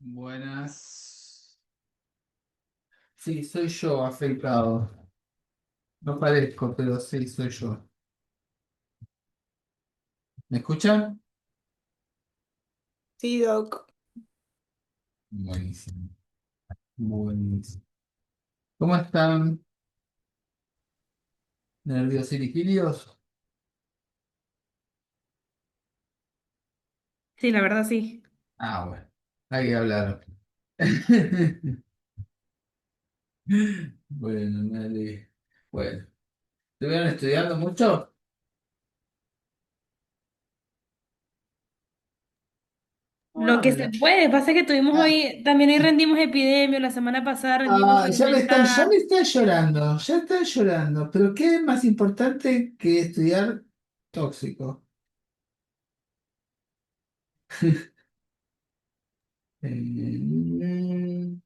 Buenas. Sí, soy yo, afeitado. No parezco, pero sí, soy yo. ¿Me escuchan? Sí, Doc. Buenísimo. Buenísimo. ¿Cómo están? ¿Nerviosirigilios? Sí, la verdad sí. Ah, bueno. Hay que hablar. Bueno, me alegro. Bueno, ¿estuvieron estudiando mucho? Lo Ah, que se mira. puede, pasa que tuvimos Ah, hoy, también hoy rendimos epidemia, la semana pasada rendimos salud ya me mental. está llorando, ya está llorando. Pero ¿qué es más importante que estudiar tóxico? Mm,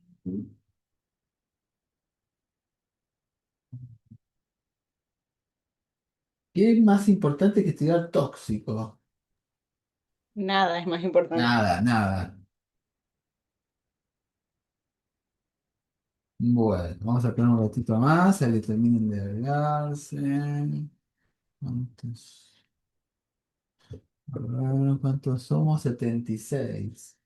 ¿Qué es más importante que estudiar tóxico? Nada es más importante. Nada, nada. Bueno, vamos a esperar un ratito más a que terminen de agregarse. ¿Cuántos? A ver, ¿cuántos somos? 76.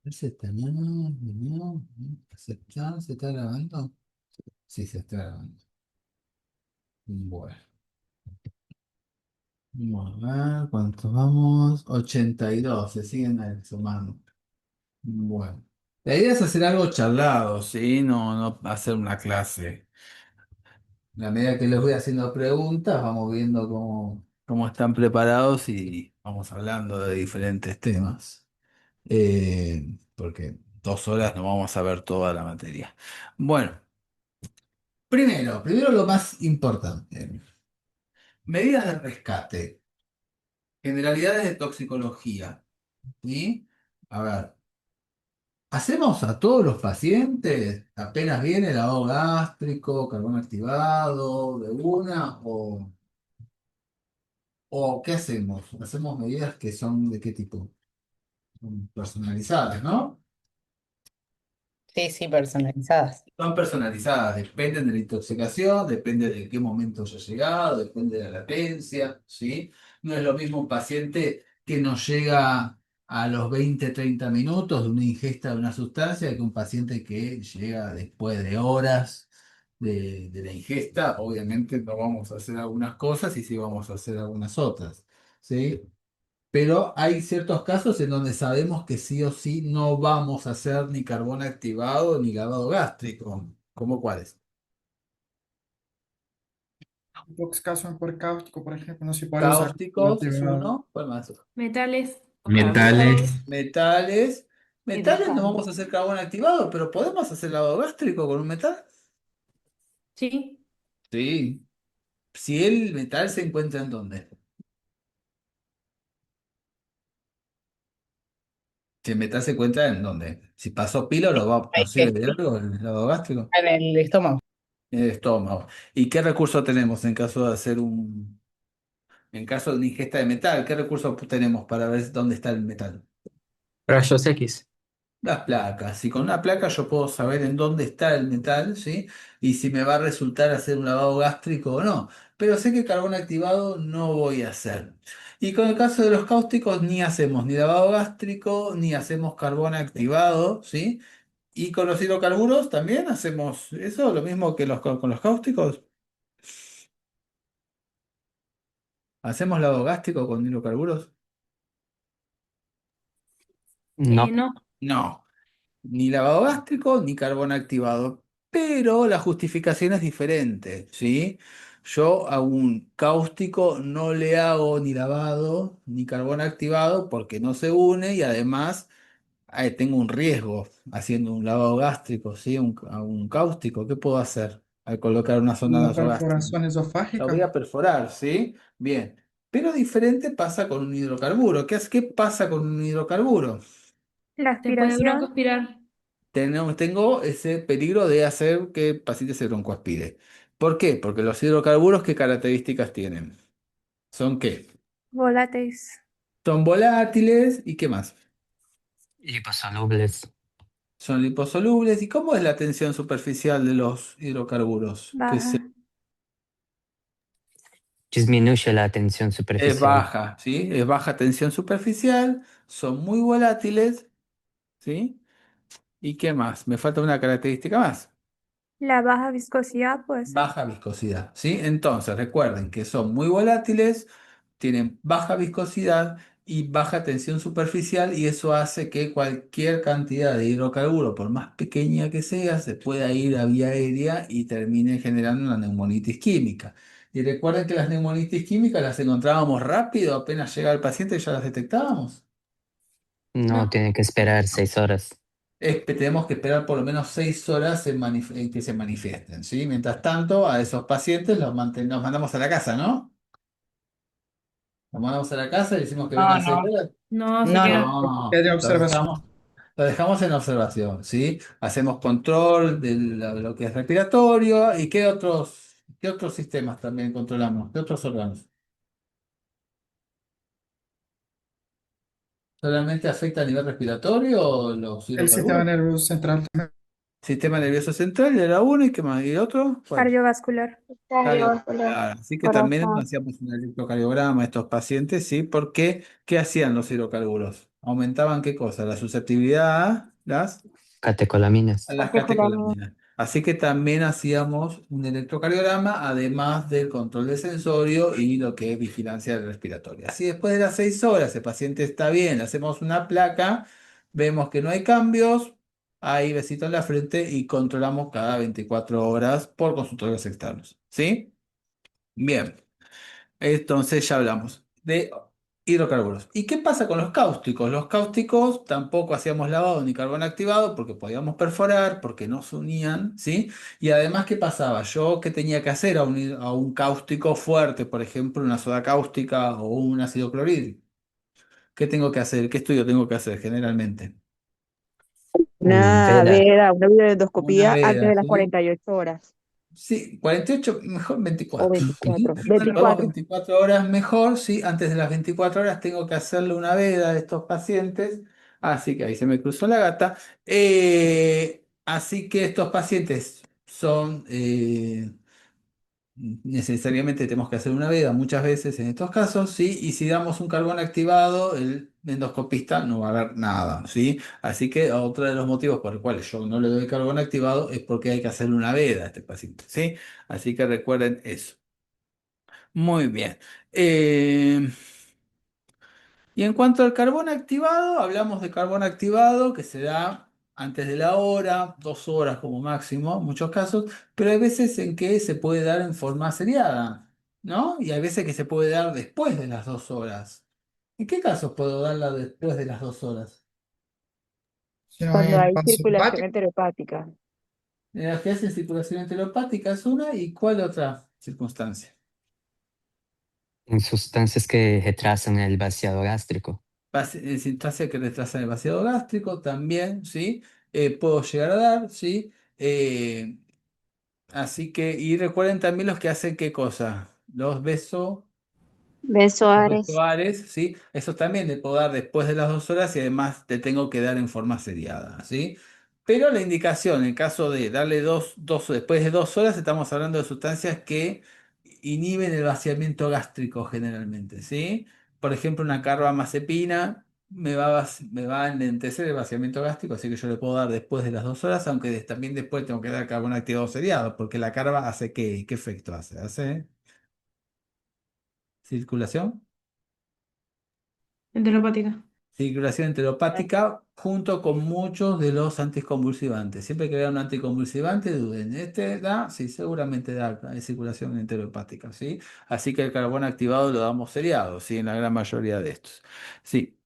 ¿Está? No, ¿aceptar? ¿Se está grabando? Sí, se está grabando. Bueno, vamos a ver cuántos vamos. 82, se siguen ahí sumando. Bueno, la idea es hacer algo charlado, ¿sí? No hacer una clase. A la medida que les voy haciendo preguntas, vamos viendo cómo están preparados y vamos hablando de diferentes temas. Porque 2 horas no vamos a ver toda la materia. Bueno, primero lo más importante. Medidas de rescate, generalidades de toxicología, ¿sí? A ver. ¿Hacemos a todos los pacientes apenas viene el lavado gástrico, carbón activado, de una? ¿O qué hacemos? ¿Hacemos medidas que son de qué tipo? Son personalizadas, ¿no? Sí, sí, personalizadas. Son personalizadas, dependen de la intoxicación, depende de qué momento haya llegado, depende de la latencia, ¿sí? No es lo mismo un paciente que nos llega a los 20 30 minutos de una ingesta de una sustancia que un paciente que llega después de horas de la ingesta. Obviamente no vamos a hacer algunas cosas y sí vamos a hacer algunas otras, ¿sí? Pero hay ciertos casos en donde sabemos que sí o sí no vamos a hacer ni carbón activado ni lavado gástrico. ¿Cómo cuáles? Intoxicación por cáustico, por ejemplo, no se puede usar como Cáusticos es activador. uno. ¿Cuál más? Metales o cáusticos Metales. Metales. Metales no irritantes. vamos a hacer carbón activado, pero podemos hacer lavado gástrico con un metal. Sí, Sí. Si el metal se encuentra en dónde. Si el metal se encuentra en dónde. Si pasó pilo, hay ¿nos que sirve de sí, algo el lavado gástrico? en el estómago. En el estómago. ¿Y qué recurso tenemos en caso de hacer en caso de una ingesta de metal? ¿Qué recursos tenemos para ver dónde está el metal? Rayos X. Las placas. Si con una placa yo puedo saber en dónde está el metal, ¿sí? Y si me va a resultar hacer un lavado gástrico o no. Pero sé que carbón activado no voy a hacer. Y con el caso de los cáusticos, ni hacemos ni lavado gástrico, ni hacemos carbón activado, ¿sí? Y con los hidrocarburos también hacemos eso, lo mismo que con los cáusticos. ¿Hacemos lavado gástrico con hidrocarburos? No. No. No. Ni lavado gástrico ni carbón activado, pero la justificación es diferente, ¿sí? Yo a un cáustico no le hago ni lavado ni carbón activado porque no se une y además tengo un riesgo haciendo un lavado gástrico, ¿sí? A un cáustico, ¿qué puedo hacer al colocar una sonda Una nasogástrica? perforación La voy esofágica. a perforar, ¿sí? Bien. Pero diferente pasa con un hidrocarburo. ¿Qué pasa con un hidrocarburo? La Te puede aspiración, broncoaspirar. Tengo ese peligro de hacer que el paciente se broncoaspire. ¿Por qué? Porque los hidrocarburos, ¿qué características tienen? ¿Son qué? voláteis, Son volátiles y ¿qué más? Liposolubles. Son liposolubles. ¿Y cómo es la tensión superficial de los hidrocarburos? baja. Disminuye la tensión Es superficial. baja, ¿sí? Es baja tensión superficial, son muy volátiles, ¿sí? ¿Y qué más? Me falta una característica más. La baja viscosidad puede ser. Baja viscosidad, ¿sí? Entonces, recuerden que son muy volátiles, tienen baja viscosidad y baja tensión superficial y eso hace que cualquier cantidad de hidrocarburo, por más pequeña que sea, se pueda ir a vía aérea y termine generando una neumonitis química. Y recuerden que las neumonitis químicas las encontrábamos rápido, apenas llega el paciente ya las detectábamos. No, No. tiene que esperar 6 horas. Tenemos que esperar por lo menos 6 horas en que se manifiesten, ¿sí? Mientras tanto, a esos pacientes los mandamos a la casa, ¿no? Los mandamos a la casa y decimos que No, vengan 6 no, horas. No, se no, no, queda. porque No, es de observación. lo dejamos en observación, ¿sí? Hacemos control de lo que es respiratorio y qué otros sistemas también controlamos, qué otros órganos. ¿Solamente afecta a nivel respiratorio los El sistema hidrocarburos? nervioso central también. Sistema nervioso central era uno y qué más, y otro, ¿cuál? Cardiovascular. Cardiovascular, Cardiovascular. Así que también corazón. hacíamos un electrocardiograma a estos pacientes, ¿sí? Porque, ¿qué hacían los hidrocarburos? ¿Aumentaban qué cosa? La susceptibilidad a Catecolaminas. las Catecolaminas. catecolaminas. Así que también hacíamos un electrocardiograma, además del control del sensorio y lo que es vigilancia respiratoria. Así después de las 6 horas, el paciente está bien, le hacemos una placa, vemos que no hay cambios, hay besito en la frente y controlamos cada 24 horas por consultorios externos. ¿Sí? Bien. Entonces ya hablamos de hidrocarburos. ¿Y qué pasa con los cáusticos? Los cáusticos tampoco hacíamos lavado ni carbón activado porque podíamos perforar, porque no se unían, ¿sí? Y además, ¿qué pasaba? Yo, ¿qué tenía que hacer a un cáustico fuerte, por ejemplo, una soda cáustica o un ácido clorhídrico? ¿Qué tengo que hacer? ¿Qué estudio tengo que hacer generalmente? Una Veda. veda, una Una videoendoscopía antes veda, de las ¿sí? 48 horas Sí, 48 mejor o 24. ¿Sí? 24. Si podemos 24. 24 horas mejor, sí. Antes de las 24 horas tengo que hacerle una veda a estos pacientes. Así que ahí se me cruzó la gata. Así que estos pacientes son necesariamente tenemos que hacer una veda muchas veces en estos casos, ¿sí? Y si damos un carbón activado, el endoscopista no va a ver nada, ¿sí? Así que otro de los motivos por los cuales yo no le doy carbón activado es porque hay que hacerle una veda a este paciente, ¿sí? Así que recuerden eso. Muy bien. Eh, y en cuanto al carbón activado, hablamos de carbón activado que se da antes de la hora, 2 horas como máximo, en muchos casos, pero hay veces en que se puede dar en forma seriada, ¿no? Y hay veces que se puede dar después de las 2 horas. ¿En qué casos puedo darla después de las 2 horas? Si no hay Cuando un hay paso circulación hepático, enteropática. La que hace circulación enteropática es una, ¿y cuál otra circunstancia? En sustancias que retrasan el vaciado gástrico. Sintaxia que retrasa el vaciado gástrico también, ¿sí? Puedo llegar a dar, ¿sí? Así que, y recuerden también los que hacen qué cosa, los Benzoares. vestuares, ¿sí? Eso también le puedo dar después de las 2 horas y además te tengo que dar en forma seriada, ¿sí? Pero la indicación, en caso de darle después de 2 horas, estamos hablando de sustancias que inhiben el vaciamiento gástrico generalmente, ¿sí? Por ejemplo, una carbamazepina me va a enlentecer el vaciamiento gástrico, así que yo le puedo dar después de las 2 horas, aunque también después tengo que dar carbón activado seriado, porque la carba hace ¿qué efecto hace? ¿Hace circulación? Enteropática. Circulación enteropática junto con muchos de los anticonvulsivantes. Siempre que vea un anticonvulsivante, duden. ¿Este da? Sí, seguramente da circulación enteropática, ¿sí? Así que el carbón activado lo damos seriado, ¿sí? En la gran mayoría de estos. Sí.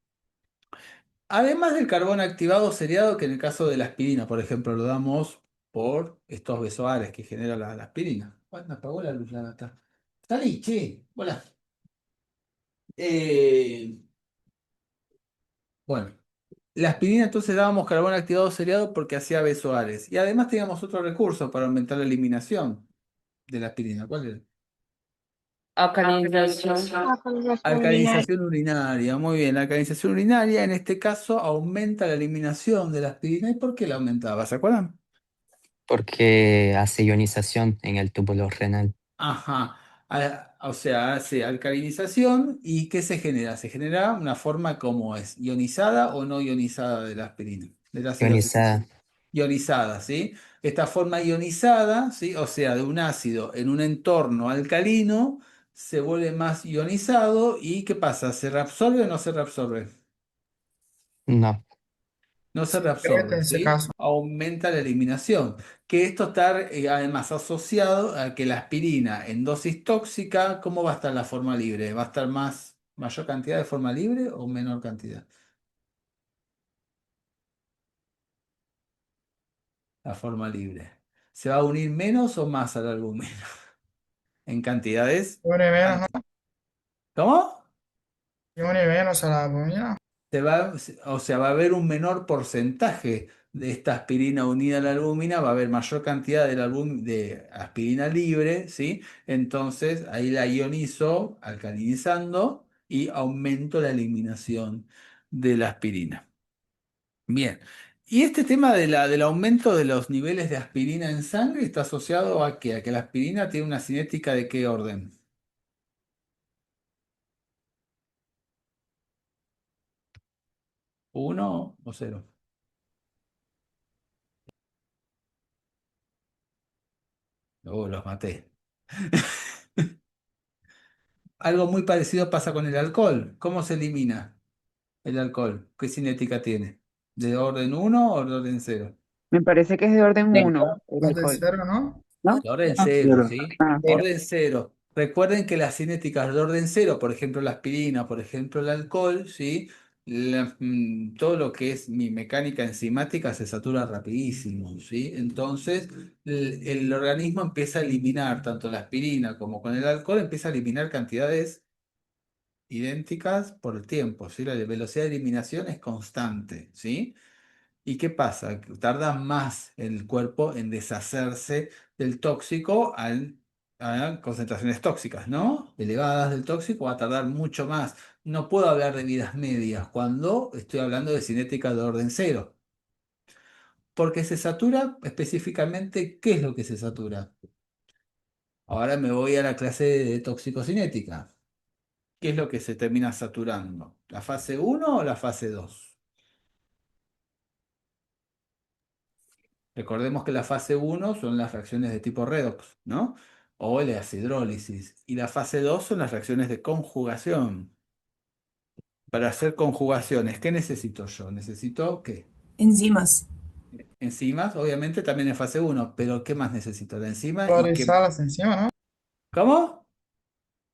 Además del carbón activado seriado, que en el caso de la aspirina, por ejemplo, lo damos por estos besoares que genera la aspirina. Bueno, apagó la luz la gata. Salí, che. Hola. Eh, bueno, la aspirina entonces dábamos carbón activado seriado porque hacía besoares. Y además teníamos otro recurso para aumentar la eliminación de la aspirina. ¿Cuál era? Alcalinización. Alcalización urinaria. Alcalinización urinaria. Muy bien, la alcalinización urinaria en este caso aumenta la eliminación de la aspirina. ¿Y por qué la aumentaba? ¿Se acuerdan? porque hace ionización en el túbulo renal. Ajá. O sea, hace alcalinización y ¿qué se genera? Se genera una forma como es, ionizada o no ionizada de la aspirina, del ácido Ionizada. acetilsalicílico. Ionizada, ¿sí? Esta forma ionizada, ¿sí? O sea, de un ácido en un entorno alcalino, se vuelve más ionizado y ¿qué pasa? ¿Se reabsorbe o no se reabsorbe? No. No se Creo reabsorbe, en ese ¿sí? caso. Aumenta la eliminación. Que esto está además asociado a que la aspirina en dosis tóxica, ¿cómo va a estar la forma libre? ¿Va a estar mayor cantidad de forma libre o menor cantidad? La forma libre. ¿Se va a unir menos o más al albúmina? En cantidades Une menos, altas. ¿no? ¿Cómo? Une menos a la albumina. O sea, va a haber un menor porcentaje de esta aspirina unida a la albúmina, va a haber mayor cantidad de aspirina libre, ¿sí? Entonces ahí la ionizo alcalinizando y aumento la eliminación de la aspirina. Bien. Y este tema del aumento de los niveles de aspirina en sangre está asociado ¿a qué? A que la aspirina tiene una cinética de qué orden. ¿Uno o cero? Oh, los maté. Algo muy parecido pasa con el alcohol. ¿Cómo se elimina el alcohol? ¿Qué cinética tiene? ¿De orden uno o de orden cero? Me parece que es de orden De- uno el Los de alcohol, cero, ¿no? ¿no? De orden Ah, cero, ¿sí? cero. Orden cero. Recuerden que las cinéticas de orden cero, por ejemplo la aspirina, por ejemplo el alcohol, ¿sí? Todo lo que es mi mecánica enzimática se satura rapidísimo, ¿sí? Entonces el organismo empieza a eliminar, tanto la aspirina como con el alcohol, empieza a eliminar cantidades idénticas por el tiempo, ¿sí? La velocidad de eliminación es constante, ¿sí? ¿Y qué pasa? Que tarda más el cuerpo en deshacerse del tóxico a concentraciones tóxicas, ¿no? Elevadas del tóxico va a tardar mucho más. No puedo hablar de vidas medias cuando estoy hablando de cinética de orden cero, porque se satura específicamente, ¿qué es lo que se satura? Ahora me voy a la clase de toxicocinética. ¿Qué es lo que se termina saturando? ¿La fase uno o la fase 2? Recordemos que la fase uno son las reacciones de tipo redox, ¿no? O la hidrólisis. Y la fase 2 son las reacciones de conjugación. Para hacer conjugaciones, ¿qué necesito yo? Necesito, ¿qué? Enzimas. Enzimas, obviamente también en fase uno, pero ¿qué más necesito? La enzima y qué. Polarizarlas encima, ¿no? ¿Cómo?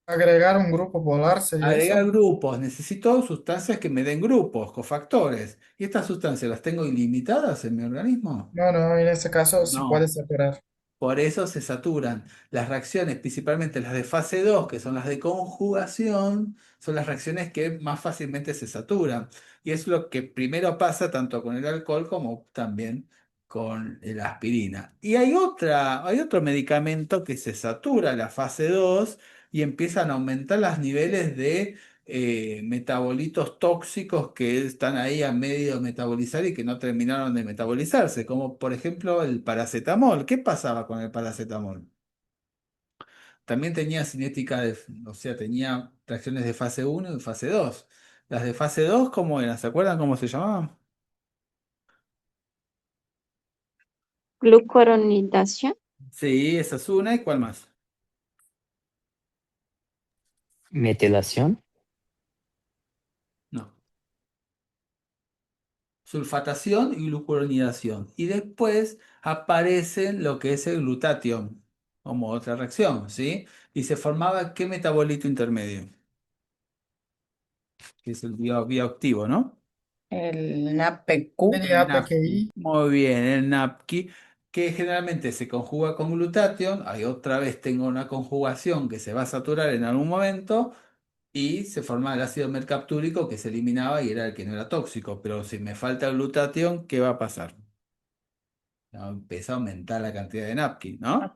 Agregar un grupo polar sería eso. Agregar grupos. Necesito sustancias que me den grupos, cofactores. ¿Y estas sustancias las tengo ilimitadas en mi organismo? No, no, en ese caso sí puede No. saturar. Por eso se saturan. Las reacciones, principalmente las de fase 2, que son las de conjugación, son las reacciones que más fácilmente se saturan. Y es lo que primero pasa tanto con el alcohol como también con la aspirina. Y hay otro medicamento que se satura la fase 2 y empiezan a aumentar los niveles de metabolitos tóxicos que están ahí a medio de metabolizar y que no terminaron de metabolizarse, como por ejemplo el paracetamol. ¿Qué pasaba con el paracetamol? También tenía cinética o sea, tenía reacciones de fase uno y fase 2. Las de fase 2, ¿cómo eran? ¿Se acuerdan cómo se llamaban? Glucuronidación. Sí, esa es una. ¿Y cuál más? Metilación. No. Sulfatación y glucuronidación. Y después aparecen lo que es el glutatión, como otra reacción, ¿sí? Y se formaba ¿qué metabolito intermedio? Que es el bioactivo, ¿no? El NAPQ. El NAPQI. NAPQI. Muy bien, el NAPQI, que generalmente se conjuga con glutatión. Ahí otra vez tengo una conjugación que se va a saturar en algún momento y se formaba el ácido mercaptúrico que se eliminaba y era el que no era tóxico. Pero si me falta glutatión, ¿qué va a pasar? Empieza a aumentar la cantidad de napkin, ¿no?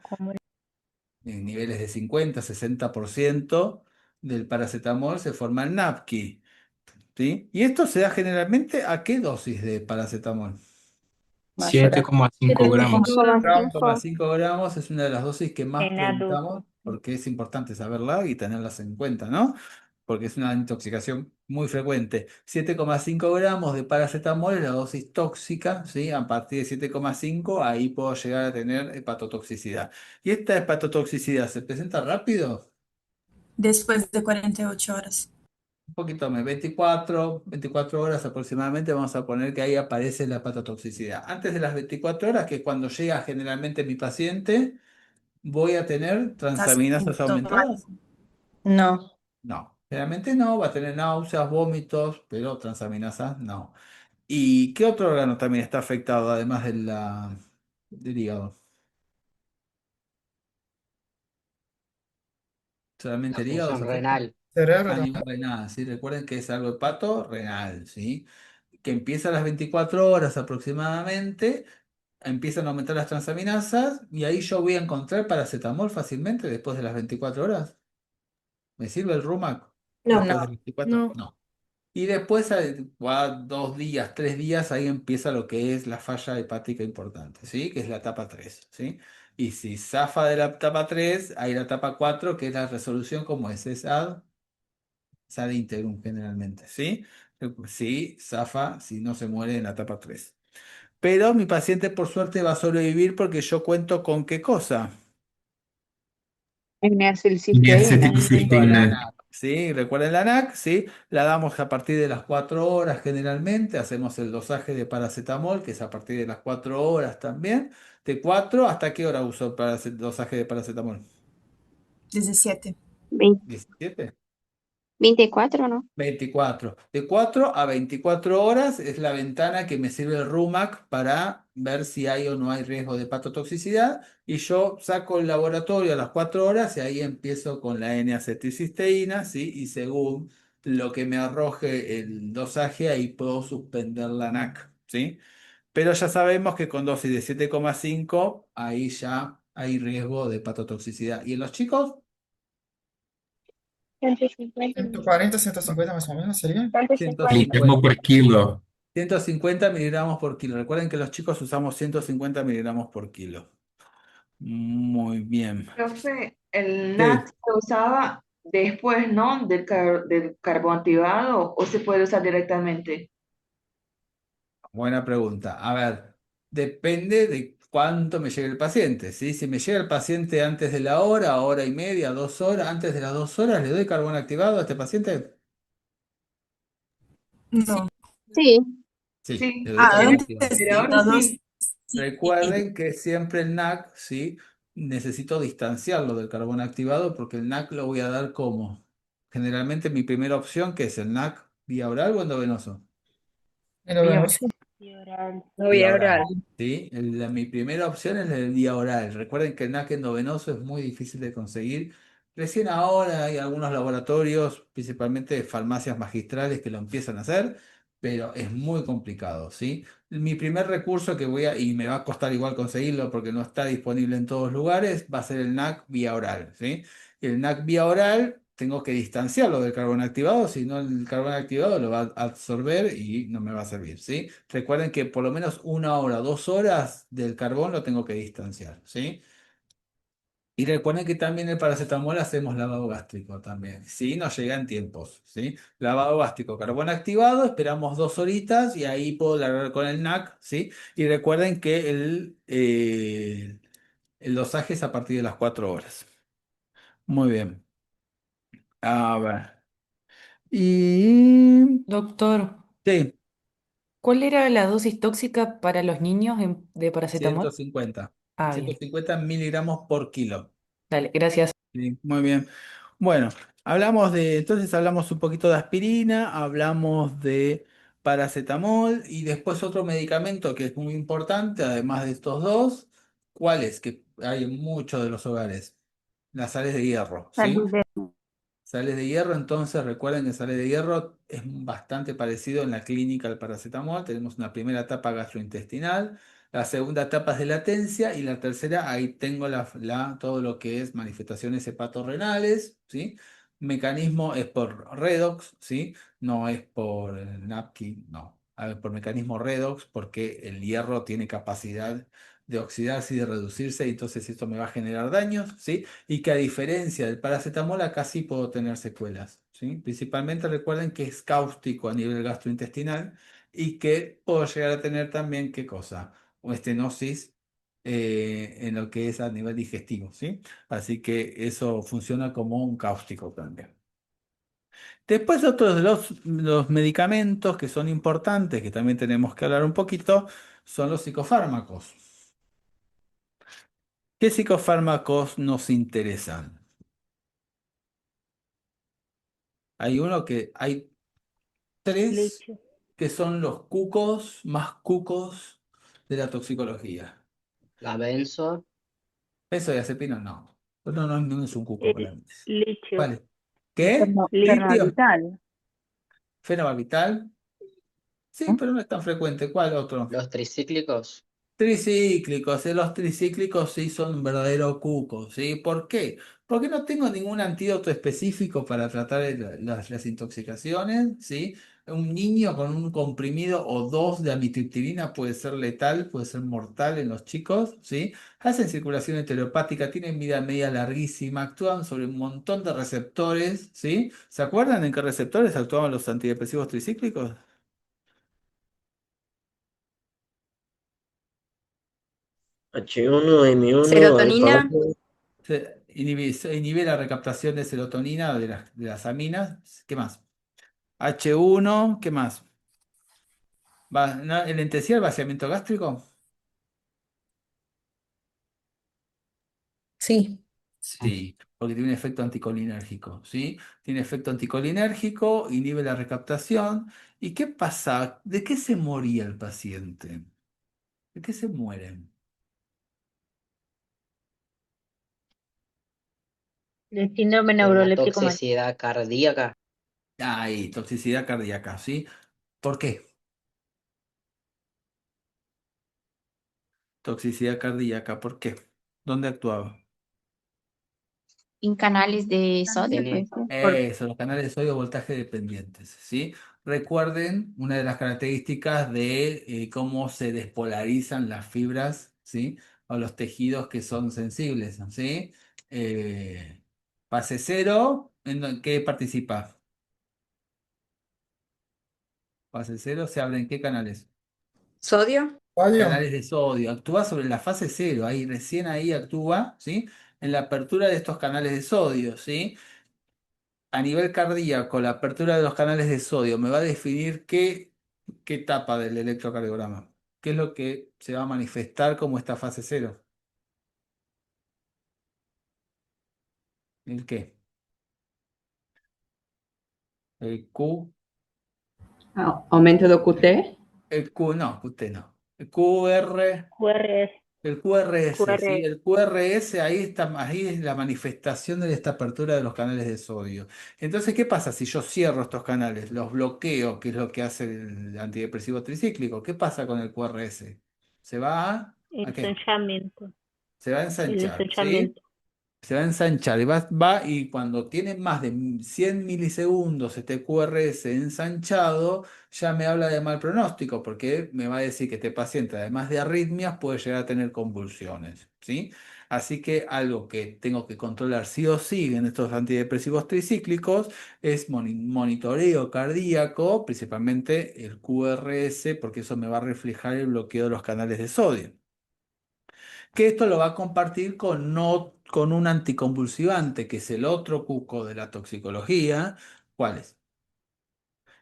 En niveles de 50, 60% del paracetamol se forma el napkin, ¿sí? Y esto se da generalmente ¿a qué dosis de paracetamol? Mayor a 7,5 gramos. 5,5 0,5 gramos es una de las dosis que más En preguntamos adultos. porque es importante saberla y tenerlas en cuenta, ¿no? Porque es una intoxicación muy frecuente. 7,5 gramos de paracetamol es la dosis tóxica, ¿sí? A partir de 7,5 ahí puedo llegar a tener hepatotoxicidad. ¿Y esta hepatotoxicidad se presenta rápido? Después de 48 horas. Un poquito más, 24 horas aproximadamente, vamos a poner que ahí aparece la hepatotoxicidad. Antes de las 24 horas, que es cuando llega generalmente mi paciente, ¿voy a tener transaminasas aumentadas? No. No, generalmente no, va a tener náuseas, vómitos, pero transaminasas no. ¿Y qué otro órgano también está afectado además del hígado? ¿Solamente La el hígado se función afecta? renal. Cerebro A también. nivel renal, ¿sí? Recuerden que es algo hepato-renal, ¿sí? Que empieza a las 24 horas aproximadamente, empiezan a aumentar las transaminasas y ahí yo voy a encontrar paracetamol fácilmente después de las 24 horas. ¿Me sirve el Rumac No. después de 24? No. No. Y después, va 2 días, 3 días, ahí empieza lo que es la falla hepática importante, ¿sí? Que es la etapa 3, ¿sí? Y si zafa de la etapa 3 hay la etapa 4 que es la resolución como es ad interim generalmente, ¿sí? Sí, zafa si no se muere en la etapa 3. Pero mi paciente por suerte va a sobrevivir porque yo cuento con qué cosa. Y N-acetilcisteína. Con la NAC, ¿sí? Recuerden la NAC, ¿sí? La damos a partir de las 4 horas generalmente, hacemos el dosaje de paracetamol, que es a partir de las 4 horas también. ¿De 4 hasta qué hora uso el dosaje de paracetamol? 17. 17. 24, ¿no? 24. De 4 a 24 horas es la ventana que me sirve el RUMAC para ver si hay o no hay riesgo de hepatotoxicidad. Y yo saco el laboratorio a las 4 horas y ahí empiezo con la N-acetilcisteína, ¿sí? Y según lo que me arroje el dosaje, ahí puedo suspender la NAC, ¿sí? Pero ya sabemos que con dosis de 7,5 ahí ya hay riesgo de hepatotoxicidad. ¿Y en los chicos? 150. 140, 150 más o menos sería. 150. Miligramo por kilo. 150 miligramos por kilo. Recuerden que los chicos usamos 150 miligramos por kilo. Muy bien. Profe, el Sí, NAT se usaba después, ¿no? Del carbón activado o se puede usar directamente. buena pregunta. A ver, depende de cuánto me llegue el paciente, ¿sí? Si me llega el paciente antes de la hora y media, 2 horas, antes de las 2 horas, ¿le doy carbón activado a este paciente? No. Sí. Sí, Sí, le doy carbón Antes activado. pero de ahora las dos. sí. Sí. Recuerden que siempre el NAC, ¿sí? Necesito distanciarlo del carbón activado porque el NAC lo voy a dar como generalmente mi primera opción, que es el NAC vía oral o endovenoso. Endovenoso. No Vía vía oral. oral. ¿Sí? Mi primera opción es el vía oral. Recuerden que el NAC endovenoso es muy difícil de conseguir. Recién ahora hay algunos laboratorios, principalmente farmacias magistrales, que lo empiezan a hacer, pero es muy complicado, ¿sí? Mi primer recurso y me va a costar igual conseguirlo porque no está disponible en todos lugares, va a ser el NAC vía oral, ¿sí? El NAC vía oral tengo que distanciarlo del carbón activado, si no el carbón activado lo va a absorber y no me va a servir, ¿sí? Recuerden que por lo menos 1 hora, 2 horas del carbón lo tengo que distanciar, ¿sí? Y recuerden que también el paracetamol hacemos lavado gástrico también, ¿sí? Nos llegan tiempos, ¿sí? Lavado gástrico, carbón activado, esperamos 2 horitas y ahí puedo largar con el NAC, ¿sí? Y recuerden que el dosaje es a partir de las 4 horas. Muy bien. A ver. Y... Doctor, Sí, ¿cuál era la dosis tóxica para los niños de paracetamol? 150. Ah, bien. 150 miligramos por kilo. Dale, gracias. Sí, muy bien. Bueno, entonces hablamos un poquito de aspirina, hablamos de paracetamol y después otro medicamento que es muy importante, además de estos dos, ¿cuál es? Que hay en muchos de los hogares. Las sales de hierro, ¿sí? Sales de hierro, entonces recuerden que sales de hierro es bastante parecido en la clínica al paracetamol. Tenemos una primera etapa gastrointestinal, la segunda etapa es de latencia y la tercera, ahí tengo todo lo que es manifestaciones hepatorrenales, ¿sí? Mecanismo es por redox, ¿sí? No es por napkin, no. A ver, por mecanismo redox, porque el hierro tiene capacidad de oxidarse y de reducirse, y entonces esto me va a generar daños, ¿sí? Y que a diferencia del paracetamol, acá sí puedo tener secuelas, ¿sí? Principalmente recuerden que es cáustico a nivel gastrointestinal y que puedo llegar a tener también, ¿qué cosa? O estenosis en lo que es a nivel digestivo, ¿sí? Así que eso funciona como un cáustico también. Después otros de los medicamentos que son importantes, que también tenemos que hablar un poquito, son los psicofármacos. ¿Qué psicofármacos nos interesan? Hay tres Leche. que son los cucos más cucos de la toxicología. La benzo, Benzodiazepina no. No, no, no es un cuco para mí. Litio. ¿Cuál es? ¿Qué? ¿Litio? Fenobarbital. ¿Fenobarbital? Sí, pero no es tan frecuente. ¿Cuál otro? los tricíclicos. Tricíclicos, los tricíclicos sí son un verdadero cuco, ¿sí? ¿Por qué? Porque no tengo ningún antídoto específico para tratar las intoxicaciones, ¿sí? Un niño con un comprimido o dos de amitriptilina puede ser letal, puede ser mortal en los chicos, ¿sí? Hacen circulación enteropática, tienen vida media larguísima, actúan sobre un montón de receptores, ¿sí? ¿Se acuerdan en qué receptores actuaban los antidepresivos tricíclicos? H1, M1, Serotonina. alfa 1. Se inhibe la recaptación de serotonina de las aminas. ¿Qué más? H1, ¿qué más? ¿El lentejier, el vaciamiento gástrico? Sí. Sí, porque tiene un efecto anticolinérgico, ¿sí? Tiene efecto anticolinérgico, inhibe la recaptación. ¿Y qué pasa? ¿De qué se moría el paciente? ¿De qué se mueren? El síndrome Una neuroléptico mayor. toxicidad cardíaca. Ay, toxicidad cardíaca, ¿sí? ¿Por qué? Toxicidad cardíaca, ¿por qué? ¿Dónde actuaba? En canales de sodio, Tiene, puede ser. Eso, los canales de sodio voltaje dependientes, ¿sí? Recuerden una de las características de cómo se despolarizan las fibras, ¿sí? O los tejidos que son sensibles, ¿sí? Eh, Fase cero, ¿en qué participa? Fase cero, ¿se abren qué canales? ¿Sodio? Sodio. Canales de sodio. Actúa sobre la fase cero, ahí recién ahí actúa, ¿sí? En la apertura de estos canales de sodio, ¿sí? A nivel cardíaco, la apertura de los canales de sodio me va a definir qué etapa del electrocardiograma. ¿Qué es lo que se va a manifestar como esta fase cero? ¿El qué? El Q, Aumento de QT. el Q, no, usted no. El QR, QRS. el QRS, ¿sí? QRS. El QRS, ahí está, ahí es la manifestación de esta apertura de los canales de sodio. Entonces, ¿qué pasa si yo cierro estos canales? Los bloqueo, que es lo que hace el antidepresivo tricíclico. ¿Qué pasa con el QRS? ¿Se va a qué? Ensanchamiento. Se va a El ensanchar, ¿sí? ensanchamiento. Se va a ensanchar y va y cuando tiene más de 100 milisegundos este QRS ensanchado, ya me habla de mal pronóstico, porque me va a decir que este paciente, además de arritmias, puede llegar a tener convulsiones, ¿sí? Así que algo que tengo que controlar sí o sí en estos antidepresivos tricíclicos es monitoreo cardíaco, principalmente el QRS, porque eso me va a reflejar el bloqueo de los canales de sodio, que esto lo va a compartir no, con un anticonvulsivante, que es el otro cuco de la toxicología. ¿Cuál es?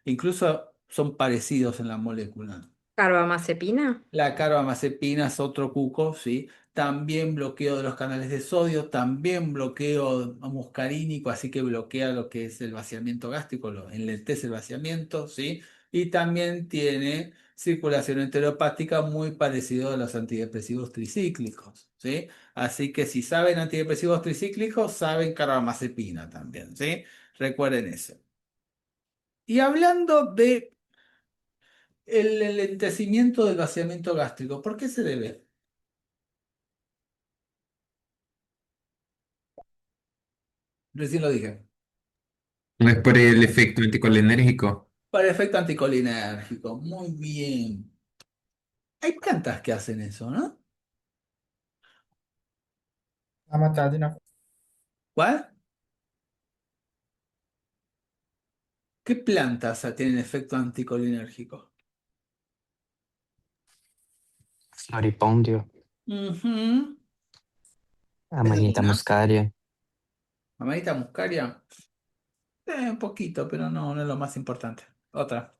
Incluso son parecidos en la molécula. Carbamazepina. La carbamazepina es otro cuco, ¿sí? También bloqueo de los canales de sodio, también bloqueo muscarínico, así que bloquea lo que es el vaciamiento gástrico, enlentece el vaciamiento, ¿sí? Y también tiene circulación enteropática muy parecido a los antidepresivos tricíclicos, ¿sí? Así que si saben antidepresivos tricíclicos, saben carbamazepina también, ¿sí? Recuerden eso. Y hablando de el enlentecimiento del vaciamiento gástrico, ¿por qué se debe? Recién lo dije. No es por el efecto anticolinérgico. Para efecto anticolinérgico. Muy bien. Hay plantas que hacen eso, ¿no? La matadina. ¿Cuál? ¿Qué plantas tienen efecto anticolinérgico? Floripondio, Ujú. Amanita una? muscaria. Amanita muscaria. Un poquito, pero no es lo más importante. Otra.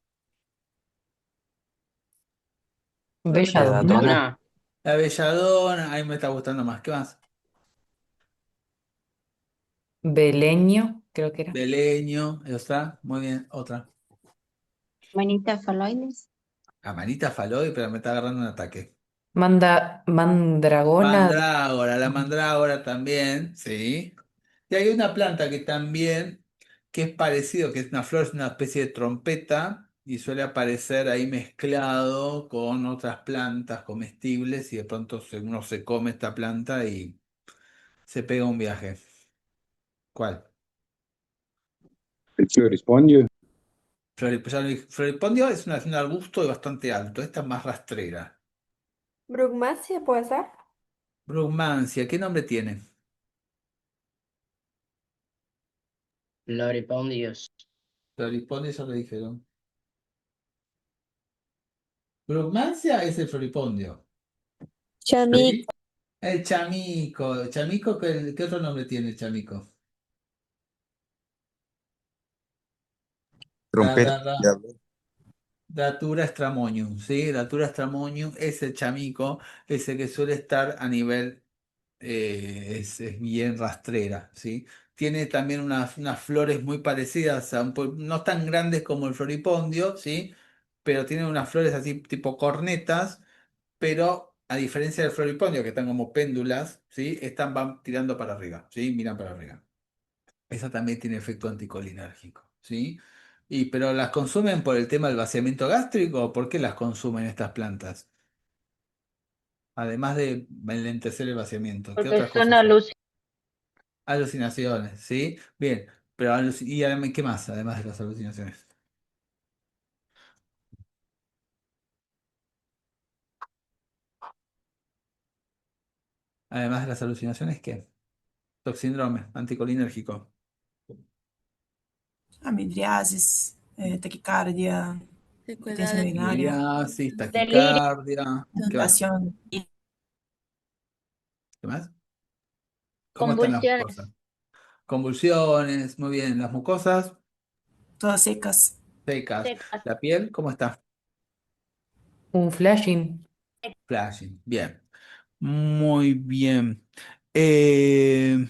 Solamente Belladona. Belladona, la belladona. Ahí me está gustando más. ¿Qué más? Beleño, creo que era. Beleño. Otra. Muy bien. Otra. Manita faloides. Amanita faloide, pero me está agarrando un ataque. Mandragona. Mandrágora. La mandrágora también. Sí. Y hay una planta que también, que es parecido, que es una flor, es una especie de trompeta y suele aparecer ahí mezclado con otras plantas comestibles y de pronto uno se come esta planta y se pega un viaje. ¿Cuál? El florispondio. Floripondio es un arbusto bastante alto, esta es más rastrera. Brugmansia puede ser. Brugmansia, ¿qué nombre tiene? Floripondios. Floripondio, eso lo dijeron. Brugmansia es el floripondio. Chamico. ¿Sí? El chamico. ¿Chamico qué otro nombre tiene el chamico? Da, Trompeta. da, da. Datura stramonium, ¿sí? Datura stramonium es el chamico, ese que suele estar a nivel, es bien rastrera, ¿sí? Tiene también unas flores muy parecidas, no tan grandes como el floripondio, ¿sí? Pero tiene unas flores así tipo cornetas, pero a diferencia del floripondio, que están como péndulas, ¿sí? Están van tirando para arriba, ¿sí? Miran para arriba. Esa también tiene efecto anticolinérgico, ¿sí? Pero ¿las consumen por el tema del vaciamiento gástrico o por qué las consumen estas plantas? Además de enlentecer el vaciamiento, ¿qué Porque otras son cosas son? Alucinaciones, ¿sí? Bien, pero ¿y además, qué más además de las alucinaciones? Además de las alucinaciones, ¿qué? Toxíndrome anticolinérgico. Amidriasis, taquicardia, hipertensión Secuela urinaria, Miriasis, Delirio. taquicardia, ¿qué más? sudoración y ¿Qué más? ¿Cómo están las mucosas? Convulsiones. Convulsiones, muy bien. Las mucosas todas secas. secas. Secas. La piel, ¿cómo está? Un flashing. Flashing. Bien. Muy bien. Eh,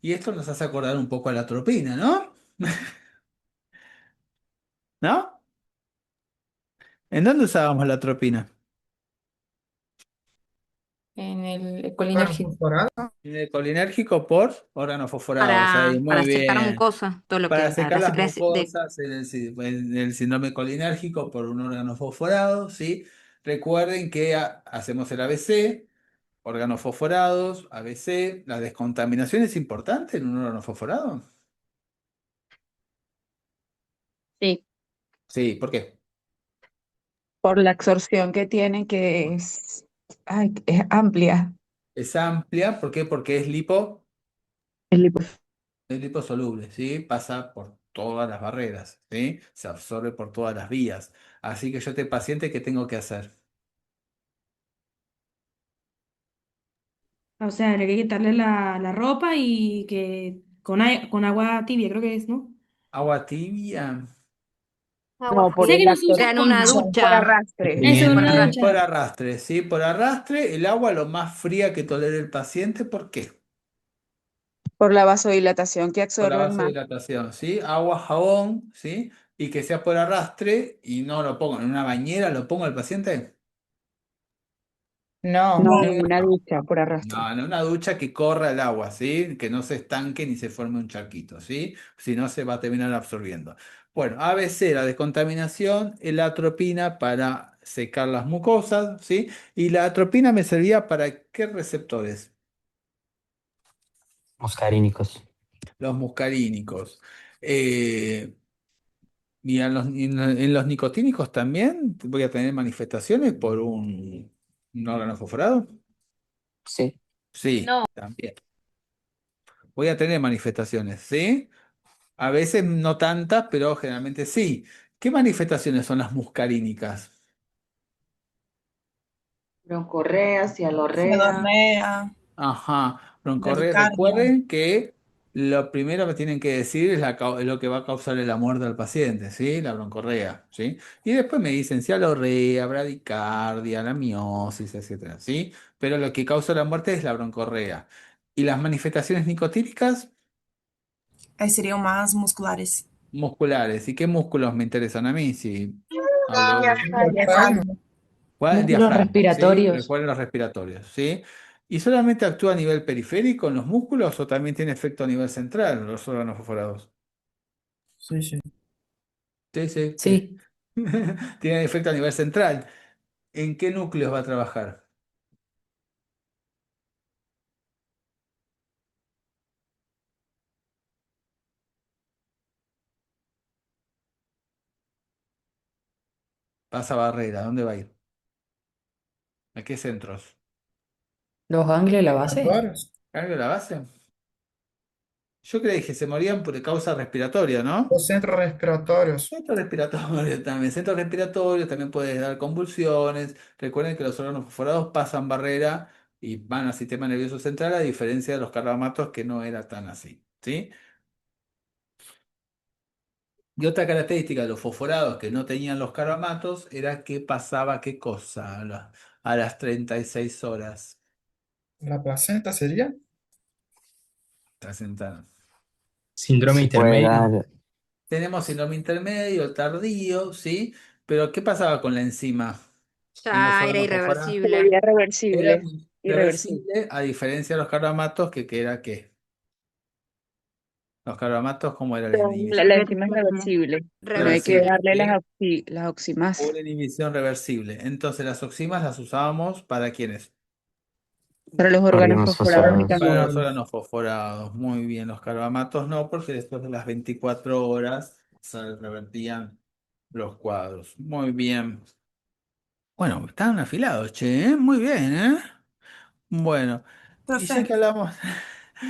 y esto nos hace acordar un poco a la atropina, ¿no? ¿No? ¿En dónde usábamos la atropina? En el Bueno, colinérgico. fosforado. En el colinérgico por órganos fosforados. Ahí, muy Para secar bien. mucosa, todo lo Para que, secar la las secreción de, mucosas en el síndrome colinérgico por un órgano fosforado, ¿sí? Recuerden que hacemos el ABC, órganos fosforados, ABC. ¿La descontaminación es importante en un órgano fosforado? Sí. Sí, ¿por qué? por la absorción que tiene, que es amplia. Es amplia, ¿por qué? Porque El lipo- es liposoluble, ¿sí? Pasa por todas las barreras, ¿sí? Se absorbe por todas las vías. Así que yo este paciente, ¿qué tengo que hacer? O sea, habría que quitarle la ropa y que con agua tibia, creo que es, ¿no? Agua tibia. Agua no, por Sé fría. que el no se actor, usa sea, en una mucho. por ducha. arrastre. Eso, en Bien. una Por ducha. arrastre, ¿sí? Por arrastre, el agua lo más fría que tolere el paciente, ¿por qué? Por la vasodilatación que Por la absorben más. vasodilatación, ¿sí? Agua, jabón, ¿sí? Y que sea por arrastre y no lo pongo en una bañera, lo pongo al paciente. No, No. ninguna ducha por arrastre. No, en una ducha que corra el agua, ¿sí? Que no se estanque ni se forme un charquito, ¿sí? Si no se va a terminar absorbiendo. Bueno, ABC, la descontaminación, la atropina para secar las mucosas, ¿sí? Y la atropina me servía para ¿qué receptores? Muscarínicos. Los muscarínicos. Eh, y en los nicotínicos también voy a tener manifestaciones por un órgano fosforado. Sí. Sí, también. Voy a tener manifestaciones, ¿sí? A veces no tantas, pero generalmente sí. ¿Qué manifestaciones son las muscarínicas? Broncorrea, cialorrea. Cialorrea, Ajá, broncorrea. bradicardia. Recuerden que lo primero que tienen que decir es, es lo que va a causarle la muerte al paciente, ¿sí? La broncorrea, ¿sí? Y después me dicen cialorrea, bradicardia, la miosis, etcétera, ¿sí? Pero lo que causa la muerte es la broncorrea. ¿Y las manifestaciones nicotínicas? Aí seriam más musculares. Musculares. ¿Y qué músculos me interesan a mí? Si hablo de Diafragma. ¿cuál? El Músculos diafragma, ¿sí? respiratorios. Recuerden los respiratorios, ¿sí? ¿Y solamente actúa a nivel periférico en los músculos o también tiene efecto a nivel central en los órganos fosforados? Sí, sí. Sí, sí, sí. Sí. Tiene efecto a nivel central. ¿En qué núcleos va a trabajar? Pasa barrera, ¿a dónde va a ir? ¿A qué centros? Los ganglios de la Las base. varas. ¿Cargo de la base? Yo creí que se morían por causa respiratoria, ¿no? Los centros respiratorios. Centro respiratorio también. Centro respiratorio también puede dar convulsiones. Recuerden que los órganos fosforados pasan barrera y van al sistema nervioso central, a diferencia de los carbamatos que no era tan así. ¿Sí? Y otra característica de los fosforados que no tenían los carbamatos era que pasaba qué cosa a las 36 horas. La placenta sería. Trascendentales. Síndrome Se puede intermedio. dar, Tenemos síndrome intermedio, tardío, ¿sí? Pero ¿qué pasaba con la enzima en los Ya era órganos fosforados? Se irreversible. volvía Era reversible, irreversible. reversible a diferencia de los carbamatos, que era ¿qué? Los carbamatos, ¿cómo era la inhibición? La enzima es reversible, pero hay que Reversible. Reversible, darle ¿sí? las oximas Una inhibición reversible. Entonces, las oximas las usábamos ¿para quiénes? para los órganos órganos fosforados y fosforados. Para los también órganos fosforados. Muy bien, los carbamatos no, porque después de las 24 horas se revertían los cuadros. Muy bien. Bueno, están afilados, che, ¿eh? Muy bien, ¿eh? Bueno, y ya Profe, que hablamos,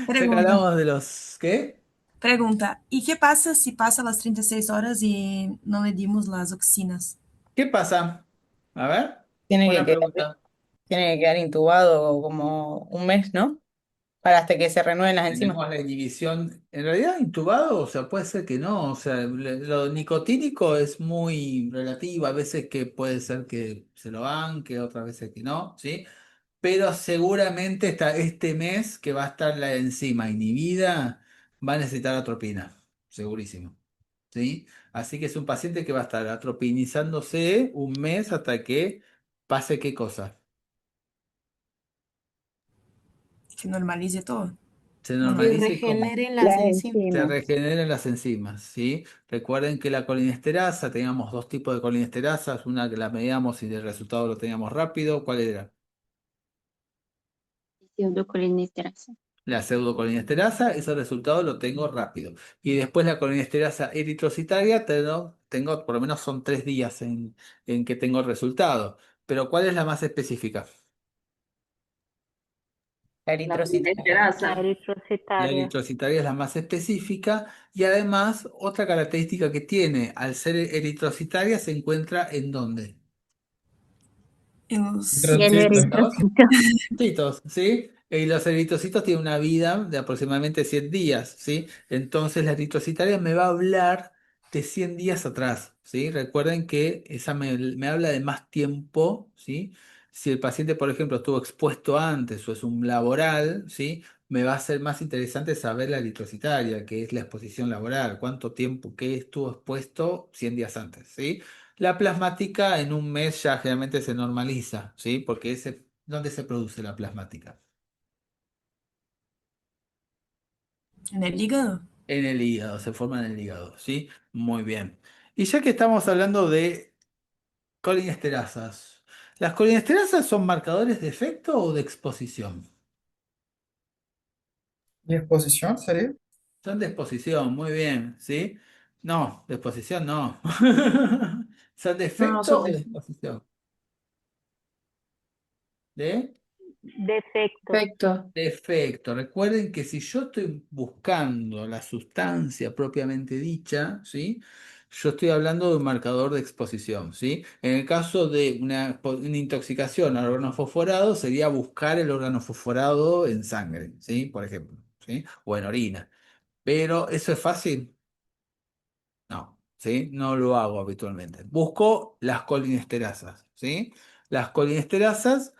ya que pergunta. hablamos de los, ¿qué? Pergunta. ¿Y qué pasa si pasa las 36 horas y no le dimos las oxinas? ¿Qué pasa? A ver, Tiene que buena quedar, pregunta. tiene que quedar intubado como un mes, ¿no? Para hasta que se renueven las enzimas. Tenemos la inhibición, en realidad intubado, o sea, puede ser que no, o sea, lo nicotínico es muy relativo, a veces que puede ser que se lo banque, otras veces que no, ¿sí? Pero seguramente este mes que va a estar la enzima inhibida, va a necesitar atropina, segurísimo, ¿sí? Así que es un paciente que va a estar atropinizándose un mes hasta que pase qué cosa. Que normalice todo. Se Que Normalice. normalice como regeneren las las enzimas. se enzimas. regeneren las enzimas, ¿sí? Recuerden que la colinesterasa, teníamos dos tipos de colinesterasas, una que la medíamos y el resultado lo teníamos rápido. ¿Cuál era? Pseudocolinesterasa. La pseudocolinesterasa, ese resultado lo tengo rápido. Y después la colinesterasa eritrocitaria, tengo, por lo menos son 3 días en que tengo el resultado. Pero ¿cuál es la más específica? La La eritrocitaria. La polinesterasa. La eritrocitaria. eritrocitaria es la más específica y además otra característica que tiene al ser eritrocitaria se encuentra ¿en dónde? En los... Y el Hidrocito. eritrocito. Eritrocitos, ¿sí? Y los eritrocitos tienen una vida de aproximadamente 100 días, ¿sí? Entonces la eritrocitaria me va a hablar de 100 días atrás, ¿sí? Recuerden que esa me habla de más tiempo, ¿sí? Si el paciente, por ejemplo, estuvo expuesto antes o es un laboral, ¿sí? Me va a ser más interesante saber la eritrocitaria, que es la exposición laboral, cuánto tiempo que estuvo expuesto 100 días antes, ¿sí? La plasmática en un mes ya generalmente se normaliza, ¿sí? Porque ese ¿Dónde se produce la plasmática? En el hígado. En el hígado, se forma en el hígado, ¿sí? Muy bien. Y ya que estamos hablando de colinesterasas, ¿las colinesterasas son marcadores de efecto o de exposición? ¿Y exposición sería? Son de exposición, muy bien, ¿sí? No, de exposición no. ¿Son de No, efecto son o de de... exposición? ¿De? Defecto. Perfecto. De efecto. Recuerden que si yo estoy buscando la sustancia propiamente dicha, ¿sí? Yo estoy hablando de un marcador de exposición, ¿sí? En el caso de una intoxicación al órgano fosforado, sería buscar el órgano fosforado en sangre, ¿sí? Por ejemplo, ¿sí? O en orina. Pero ¿eso es fácil? No, ¿sí? No lo hago habitualmente. Busco las colinesterasas, ¿sí? Las colinesterasas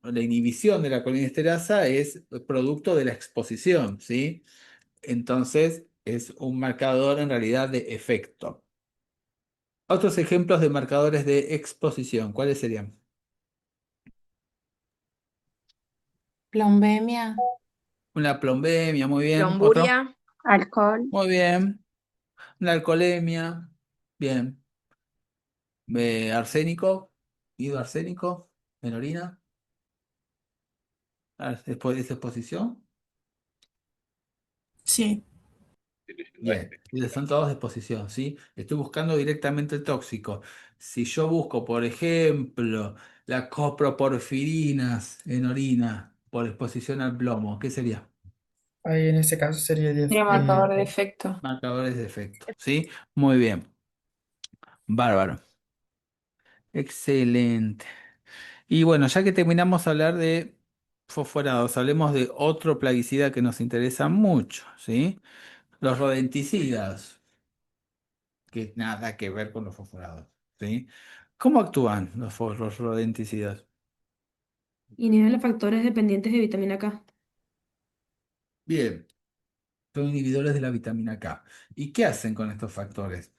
la inhibición de la colinesterasa es producto de la exposición, ¿sí? Entonces es un marcador en realidad de efecto. Otros ejemplos de marcadores de exposición, ¿cuáles serían? Plombemia. Una plombemia, muy bien. Otro, Plomburia. Alcohol. muy bien. Una alcoholemia, bien. Arsénico, ¿ido arsénico en orina? Después de esa exposición. Sí. Bien, son todos de exposición, ¿sí? Estoy buscando directamente el tóxico. Si yo busco, por ejemplo, las coproporfirinas en orina por exposición al plomo, ¿qué sería? Ahí en ese caso sería Sería marcador de efecto. Marcadores de efecto, ¿sí? Muy bien, bárbaro. Excelente. Y bueno, ya que terminamos de hablar de fosforados, hablemos de otro plaguicida que nos interesa mucho, ¿sí? Los rodenticidas, que nada que ver con los fosforados, ¿sí? ¿Cómo actúan los rodenticidas? Inhiben los factores dependientes de vitamina K. Bien, son inhibidores de la vitamina K. ¿Y qué hacen con estos factores?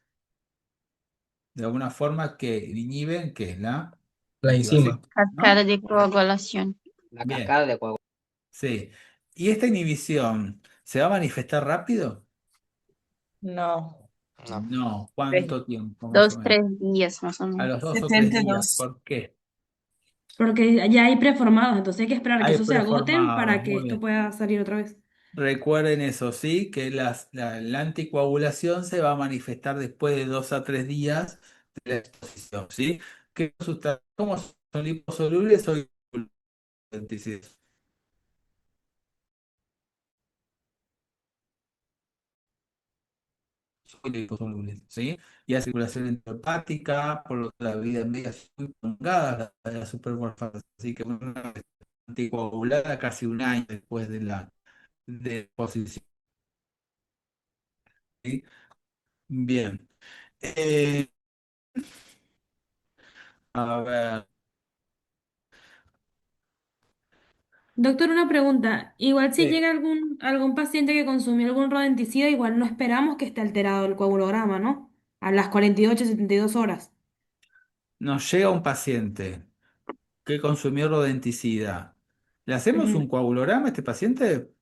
De alguna forma que inhiben que La activación, enzima. Cascada ¿no? de coagulación. La Bien, cascada de coagulación. sí. ¿Y esta inhibición se va a manifestar rápido? No. No. No. Tres- ¿Cuánto tiempo más o Dos, menos? 3 días más o A menos. los 2 o 3 días. 72. ¿Por qué? Porque ya hay preformados, entonces hay que esperar a que Hay eso se agoten preformados, para que muy esto bien. pueda salir otra vez. Recuerden eso, ¿sí? Que la anticoagulación se va a manifestar después de 2 a 3 días de la exposición, ¿sí? ¿Cómo son liposolubles o insolubles? Son liposolubles, ¿sí? Y la circulación enteropática, por lo que la vida media es muy prolongada, la de la supermorfana, así que una vez anticoagulada casi un año después de la de exposición, ¿sí? Bien. Eh, a ver. Doctor, una pregunta. Igual si Sí. llega algún paciente que consumió algún rodenticida, igual no esperamos que esté alterado el coagulograma, ¿no? A las 48, 72 horas. Nos llega un paciente que consumió rodenticida. ¿Le hacemos Ujú. un coagulograma a este paciente?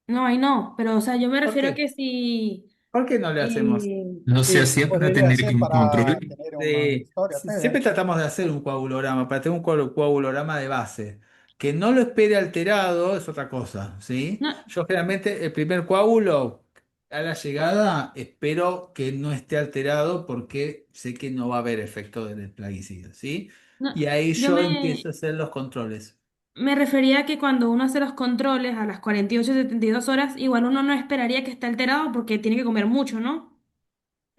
No, ahí no, pero o sea, yo me ¿Por refiero a qué? que si... ¿Por qué no le hacemos? eh, No se Sí, hacía para podría tener ser como para control. tener una historia Siempre previa. tratamos de hacer un coagulograma, para tener un coagulograma de base. Que no lo espere alterado es otra cosa, ¿sí? no, Yo generalmente el primer coágulo a la llegada espero que no esté alterado porque sé que no va a haber efecto del plaguicida, ¿sí? no, Y ahí yo yo empiezo a hacer los controles. me refería a que cuando uno hace los controles a las 48, 72 horas, igual uno no esperaría que esté alterado porque tiene que comer mucho, ¿no?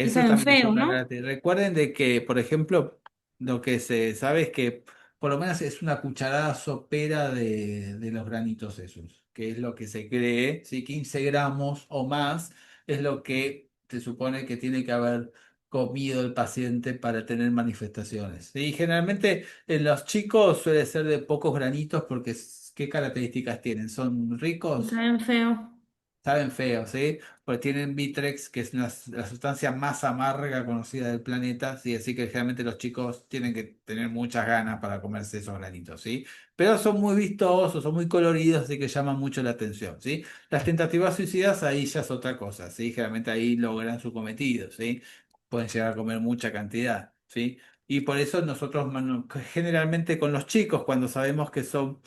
Y Eso saben también es feo, otra ¿no? característica. Recuerden de que, por ejemplo, lo que se sabe es que por lo menos es una cucharada sopera de los granitos esos, que es lo que se cree, ¿sí? 15 gramos o más es lo que se supone que tiene que haber comido el paciente para tener manifestaciones. ¿Sí? Generalmente en los chicos suele ser de pocos granitos porque ¿qué características tienen? ¿Son Y ricos? saben feo. Saben feo, ¿sí? Porque tienen Vitrex, que es la sustancia más amarga conocida del planeta, ¿sí? Así que generalmente los chicos tienen que tener muchas ganas para comerse esos granitos, ¿sí? Pero son muy vistosos, son muy coloridos, así que llaman mucho la atención, ¿sí? Las tentativas suicidas ahí ya es otra cosa, ¿sí? Generalmente ahí logran su cometido, ¿sí? Pueden llegar a comer mucha cantidad, ¿sí? Y por eso nosotros generalmente con los chicos, cuando sabemos que son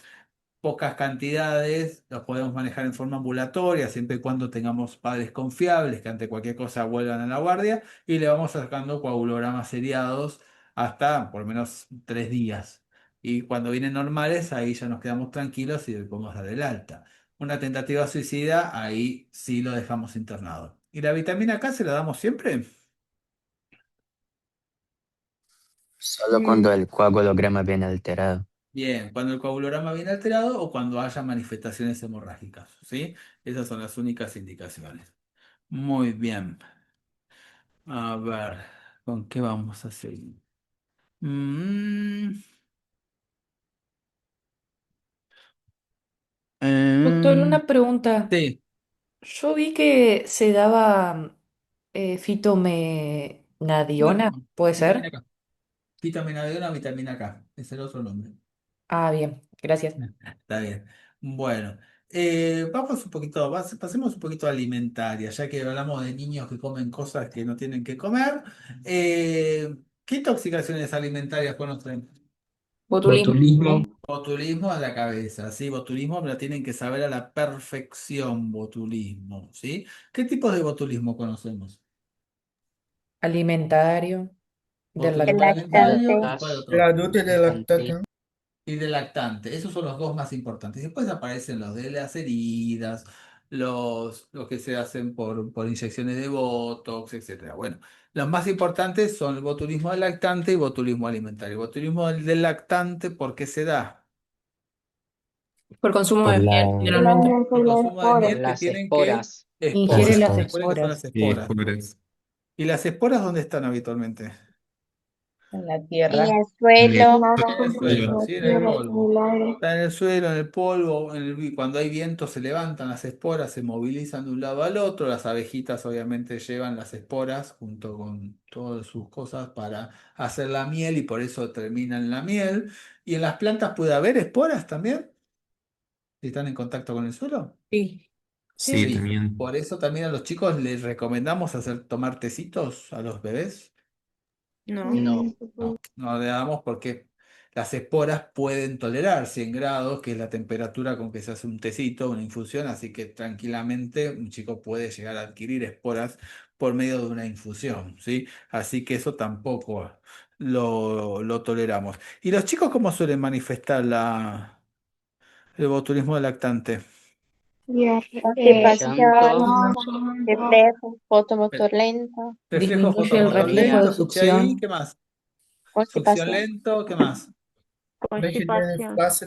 pocas cantidades, los podemos manejar en forma ambulatoria, siempre y cuando tengamos padres confiables que ante cualquier cosa vuelvan a la guardia y le vamos sacando coagulogramas seriados hasta por lo menos 3 días. Y cuando vienen normales, ahí ya nos quedamos tranquilos y le podemos dar el alta. Una tentativa suicida, ahí sí lo dejamos internado. ¿Y la vitamina K se la damos siempre? Solo cuando el coagulograma viene alterado. Bien, cuando el coagulograma viene alterado o cuando haya manifestaciones hemorrágicas, ¿sí? Esas son las únicas indicaciones. Muy bien. A ver, ¿con qué vamos a seguir? Mm, Doctor, em, una pregunta. sí, Yo vi que se daba no, fitomenadiona, ¿puede vitamina ser? K. Vitamina D, una vitamina K. Es el otro nombre. Ah, bien, gracias. Está bien. Bueno, vamos un poquito, pasemos un poquito a alimentaria, ya que hablamos de niños que comen cosas que no tienen que comer. ¿Qué intoxicaciones alimentarias conocen? Botulismo. Botulismo, Botulismo a la cabeza, ¿sí? Botulismo me lo tienen que saber a la perfección, botulismo, ¿sí? ¿Qué tipos de botulismo conocemos? Alimentario, del El Botulismo lactario. lactante. alimentario, ¿y cuál El otro? adulto y el lactante. Y de lactante. Esos son los dos más importantes. Después aparecen los de las heridas, los que se hacen por inyecciones de Botox, etcétera. Bueno, los más importantes son el botulismo del lactante y botulismo alimentario. El botulismo del lactante, ¿por qué se da? Por consumo Por de la, miel, El generalmente. alimento Por y las consumo de esporas. miel que Las tienen que esporas. las Ingiere esporas. las esporas. Recuerden que son las esporas. y esporas. por eso. ¿Y las esporas dónde están habitualmente? En la En tierra. el En el En suelo. las En el contra suelo, suelo. sí, en el tierra, en polvo. el aire. Está en el suelo, en el polvo, cuando hay viento se levantan las esporas, se movilizan de un lado al otro. Las abejitas obviamente llevan las esporas junto con todas sus cosas para hacer la miel y por eso terminan la miel. ¿Y en las plantas puede haber esporas también? Si están en contacto con el suelo. Sí. Sí, Sí, Sí. sí. también. Por eso también a los chicos les recomendamos tomar tecitos a los bebés. No. No. No le damos porque las esporas pueden tolerar 100 grados, que es la temperatura con que se hace un tecito, una infusión, así que tranquilamente un chico puede llegar a adquirir esporas por medio de una infusión, ¿sí? Así que eso tampoco lo toleramos. ¿Y los chicos cómo suelen manifestar el botulismo del lactante? Llanto. Constipación. Reflejo. Fotomotor lento. Reflejo Disminuye el fotomotor reflejo lento, de escuché ahí, succión. ¿qué más? Succión Constipación. lento, ¿qué más? Rigidez Constipación. flácida.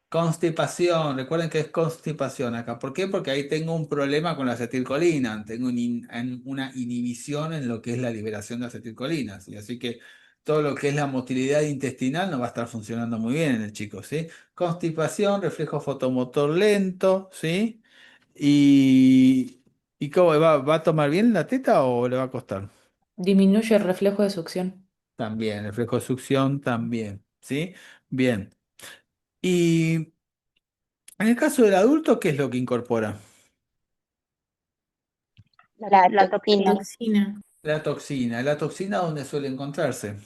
Constipación, recuerden que es constipación acá. ¿Por qué? Porque ahí tengo un problema con la acetilcolina, tengo una inhibición en lo que es la liberación de acetilcolina, ¿sí? Así que todo lo que es la motilidad intestinal no va a estar funcionando muy bien en el chico, ¿sí? Constipación, reflejo fotomotor lento, ¿sí? Y, ¿y cómo va a tomar bien la teta o le va a costar? Disminuye el reflejo de succión. También, reflejo de succión también, ¿sí? Bien. Y en el caso del adulto, ¿qué es lo que incorpora? La toxina. Toxina. La toxina, ¿dónde suele encontrarse?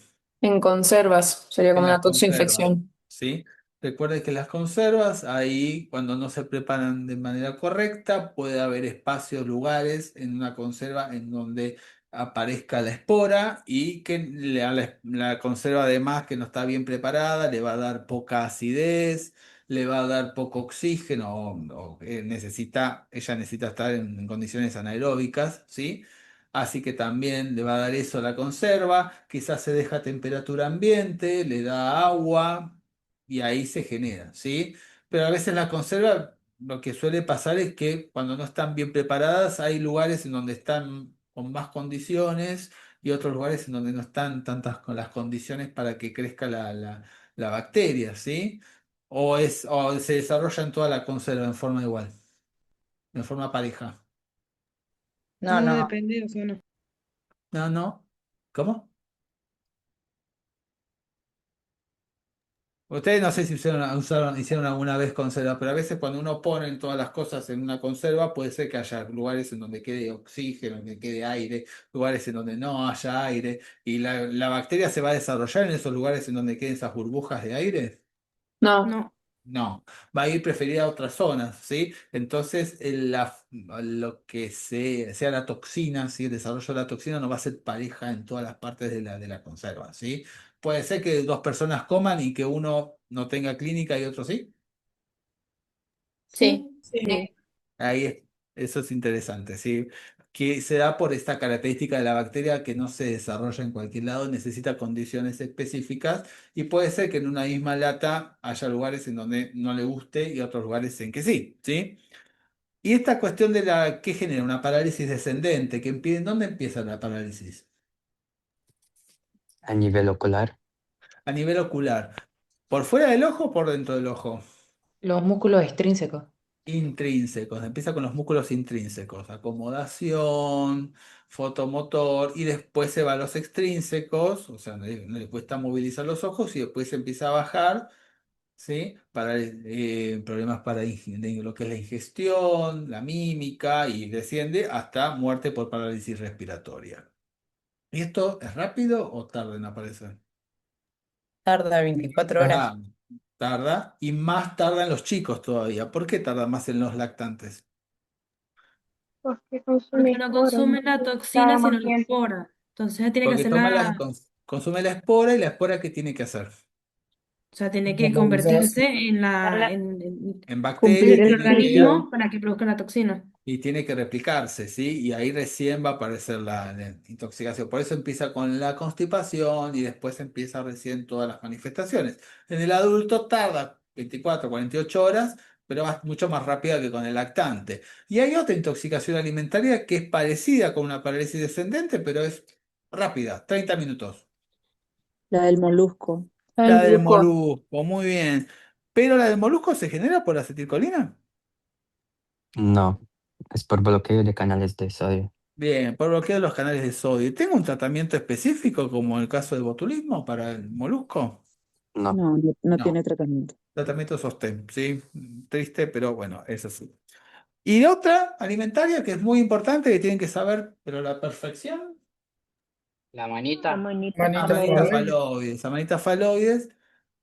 En conservas, sería En como las una conservas, toxinfección. ¿sí? Recuerde que las conservas, ahí cuando no se preparan de manera correcta, puede haber espacios, lugares en una conserva en donde aparezca la espora y que a la conserva además que no está bien preparada, le va a dar poca acidez, le va a dar poco oxígeno, ella necesita estar en condiciones anaeróbicas, ¿sí? Así que también le va a dar eso a la conserva, quizás se deja a temperatura ambiente, le da agua y ahí se genera, ¿sí? Pero a veces la conserva, lo que suele pasar es que cuando no están bien preparadas, hay lugares en donde están con más condiciones y otros lugares en donde no están tantas con las condiciones para que crezca la bacteria, ¿sí? O se desarrolla en toda la conserva en forma igual. en forma pareja. No, No, no. depende, o sea, no. No, no. ¿Cómo? Ustedes no sé si hicieron alguna vez conserva, pero a veces cuando uno pone todas las cosas en una conserva, puede ser que haya lugares en donde quede oxígeno, en donde quede aire, lugares en donde no haya aire, y la bacteria se va a desarrollar en esos lugares en donde queden esas burbujas de aire. No. No. No, va a ir preferida a otras zonas, ¿sí? Entonces, lo que sea la toxina, ¿sí? El desarrollo de la toxina no va a ser pareja en todas las partes de la conserva, ¿sí? Puede ser que dos personas coman y que uno no tenga clínica y otro sí. Sí. Sí. Ahí eso es interesante, ¿sí? Que se da por esta característica de la bacteria que no se desarrolla en cualquier lado, necesita condiciones específicas y puede ser que en una misma lata haya lugares en donde no le guste y otros lugares en que sí, ¿sí? Y esta cuestión de la que genera una parálisis descendente, ¿dónde empieza la parálisis? A nivel ocular, A nivel ocular. ¿Por fuera del ojo o por dentro del ojo? Los músculos extrínsecos. Intrínsecos, empieza con los músculos intrínsecos, acomodación, fotomotor, y después se va a los extrínsecos, o sea, le cuesta movilizar los ojos y después se empieza a bajar, ¿sí? Para problemas para de lo que es la ingestión, la mímica, y desciende hasta muerte por parálisis respiratoria. ¿Y esto es rápido o tarda en aparecer? Tarda 24 horas. Tarda, tarda, y más tarda en los chicos todavía. ¿Por qué tarda más en los lactantes? Porque Porque consume no esporas, consume la cada toxina, más sino la tiempo. espora. Entonces tiene que Porque hacer la, consume la espora y la espora ¿qué tiene que hacer? o sea, tiene que Movilizarse. convertirse en Para En cumplir bacteria el el ciclo. organismo para que produzca la toxina. y tiene que replicarse, ¿sí? Y ahí recién va a aparecer la intoxicación. Por eso empieza con la constipación y después empieza recién todas las manifestaciones. En el adulto tarda 24, 48 horas, pero va mucho más rápida que con el lactante. Y hay otra intoxicación alimentaria que es parecida con una parálisis descendente, pero es rápida, 30 minutos. La del molusco. La del molusco, muy bien. Pero la del molusco se genera por acetilcolina. no, es por bloqueo de canales de sodio. Bien, por bloqueo de los canales de sodio. ¿Tengo un tratamiento específico como el caso del botulismo para el molusco? No, No, no, no No, tiene tratamiento. tratamiento sostén, ¿sí? Triste, pero bueno, es así. Y otra alimentaria que es muy importante, que tienen que saber, pero a la perfección, La Manita amanita faloide. faloides. Amanita faloides,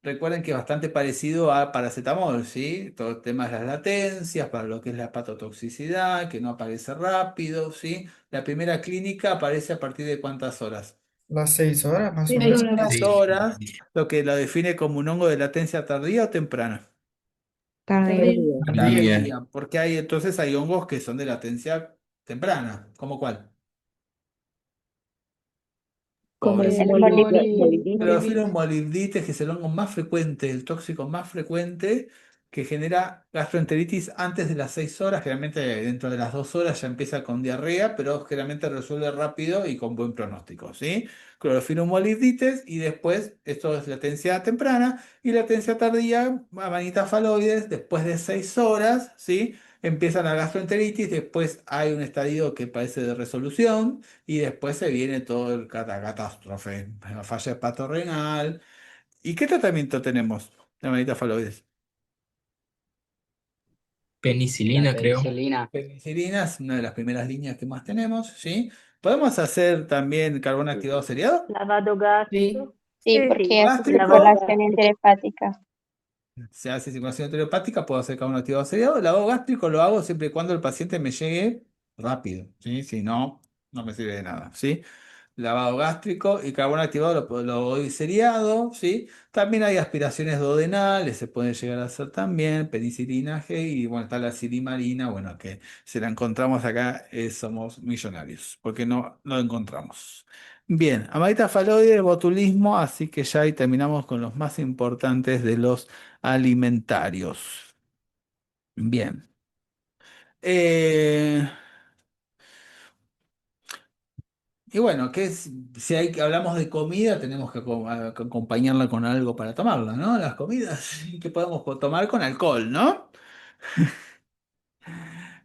recuerden que es bastante parecido a paracetamol, ¿sí? Todo el tema de las latencias, para lo que es la hepatotoxicidad, que no aparece rápido, ¿sí? La primera clínica aparece a partir de ¿cuántas horas? Las 6 horas más o 6 menos. horas. 6 horas, lo que lo define como un hongo de latencia tardía o temprana. Tardía. Tardía. Tardía. Tardía, porque entonces hay hongos que son de latencia temprana. ¿Cómo cuál? Como el Pobres. molibdito. Clorofilum molibdite, que es el hongo más frecuente, el tóxico más frecuente, que genera gastroenteritis antes de las 6 horas. Generalmente dentro de las 2 horas ya empieza con diarrea, pero generalmente resuelve rápido y con buen pronóstico, ¿sí? Clorofilum molibdites, y después, esto es latencia temprana, y latencia tardía, manita faloides, después de 6 horas, ¿sí? Empieza la gastroenteritis, después hay un estadio que parece de resolución. Y después se viene todo el catástrofe, la falla hepatorrenal. ¿Y qué tratamiento tenemos de manita faloides? Penicilina, creo. Penicilina es una de las primeras líneas que más tenemos, ¿sí? ¿Podemos hacer también carbón activado seriado? lavado Sí. gástrico. Sí, Sí, sí. sí, La Gástrico, lavado circulación enteropática. se hace circulación enteropática, puedo hacer carbón activado seriado. El lavado gástrico lo hago siempre y cuando el paciente me llegue rápido, ¿sí? Si no, no me sirve de nada, ¿sí? Lavado gástrico y carbón activado lo doy seriado, ¿sí? También hay aspiraciones duodenales, se pueden llegar a hacer también, penicilina G y bueno, está la silimarina, bueno, que si la encontramos acá somos millonarios, porque no lo encontramos. Bien, amanita faloide, botulismo, así que ya ahí terminamos con los más importantes de los alimentarios. Bien. Eh, Y bueno, si hablamos de comida, tenemos que que acompañarla con algo para tomarla, ¿no? Las comidas que podemos tomar con alcohol, ¿no?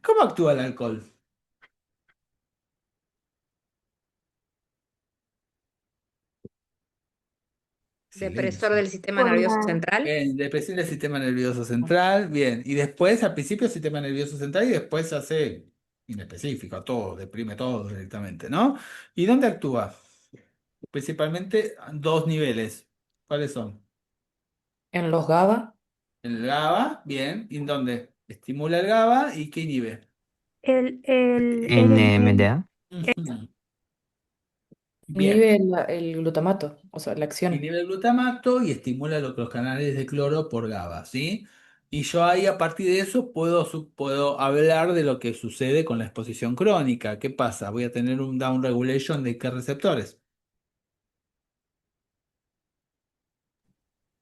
¿Cómo actúa el alcohol? Depresor Silencio. del sistema nervioso central. Bien, depresión del sistema nervioso central, bien. Y después, al principio, sistema nervioso central y después se hace inespecífico, todo, deprime todo directamente, ¿no? ¿Y dónde actúa? Principalmente dos niveles. ¿Cuáles son? En los GABA, El GABA, bien. ¿Y en dónde? Estimula el GABA y ¿qué inhibe? NMDA. Ujú. Bien. inhibe el glutamato, o sea, la acción. Inhibe el glutamato y estimula los canales de cloro por GABA, ¿sí? Y yo ahí a partir de eso puedo hablar de lo que sucede con la exposición crónica. ¿Qué pasa? Voy a tener un down regulation de qué receptores.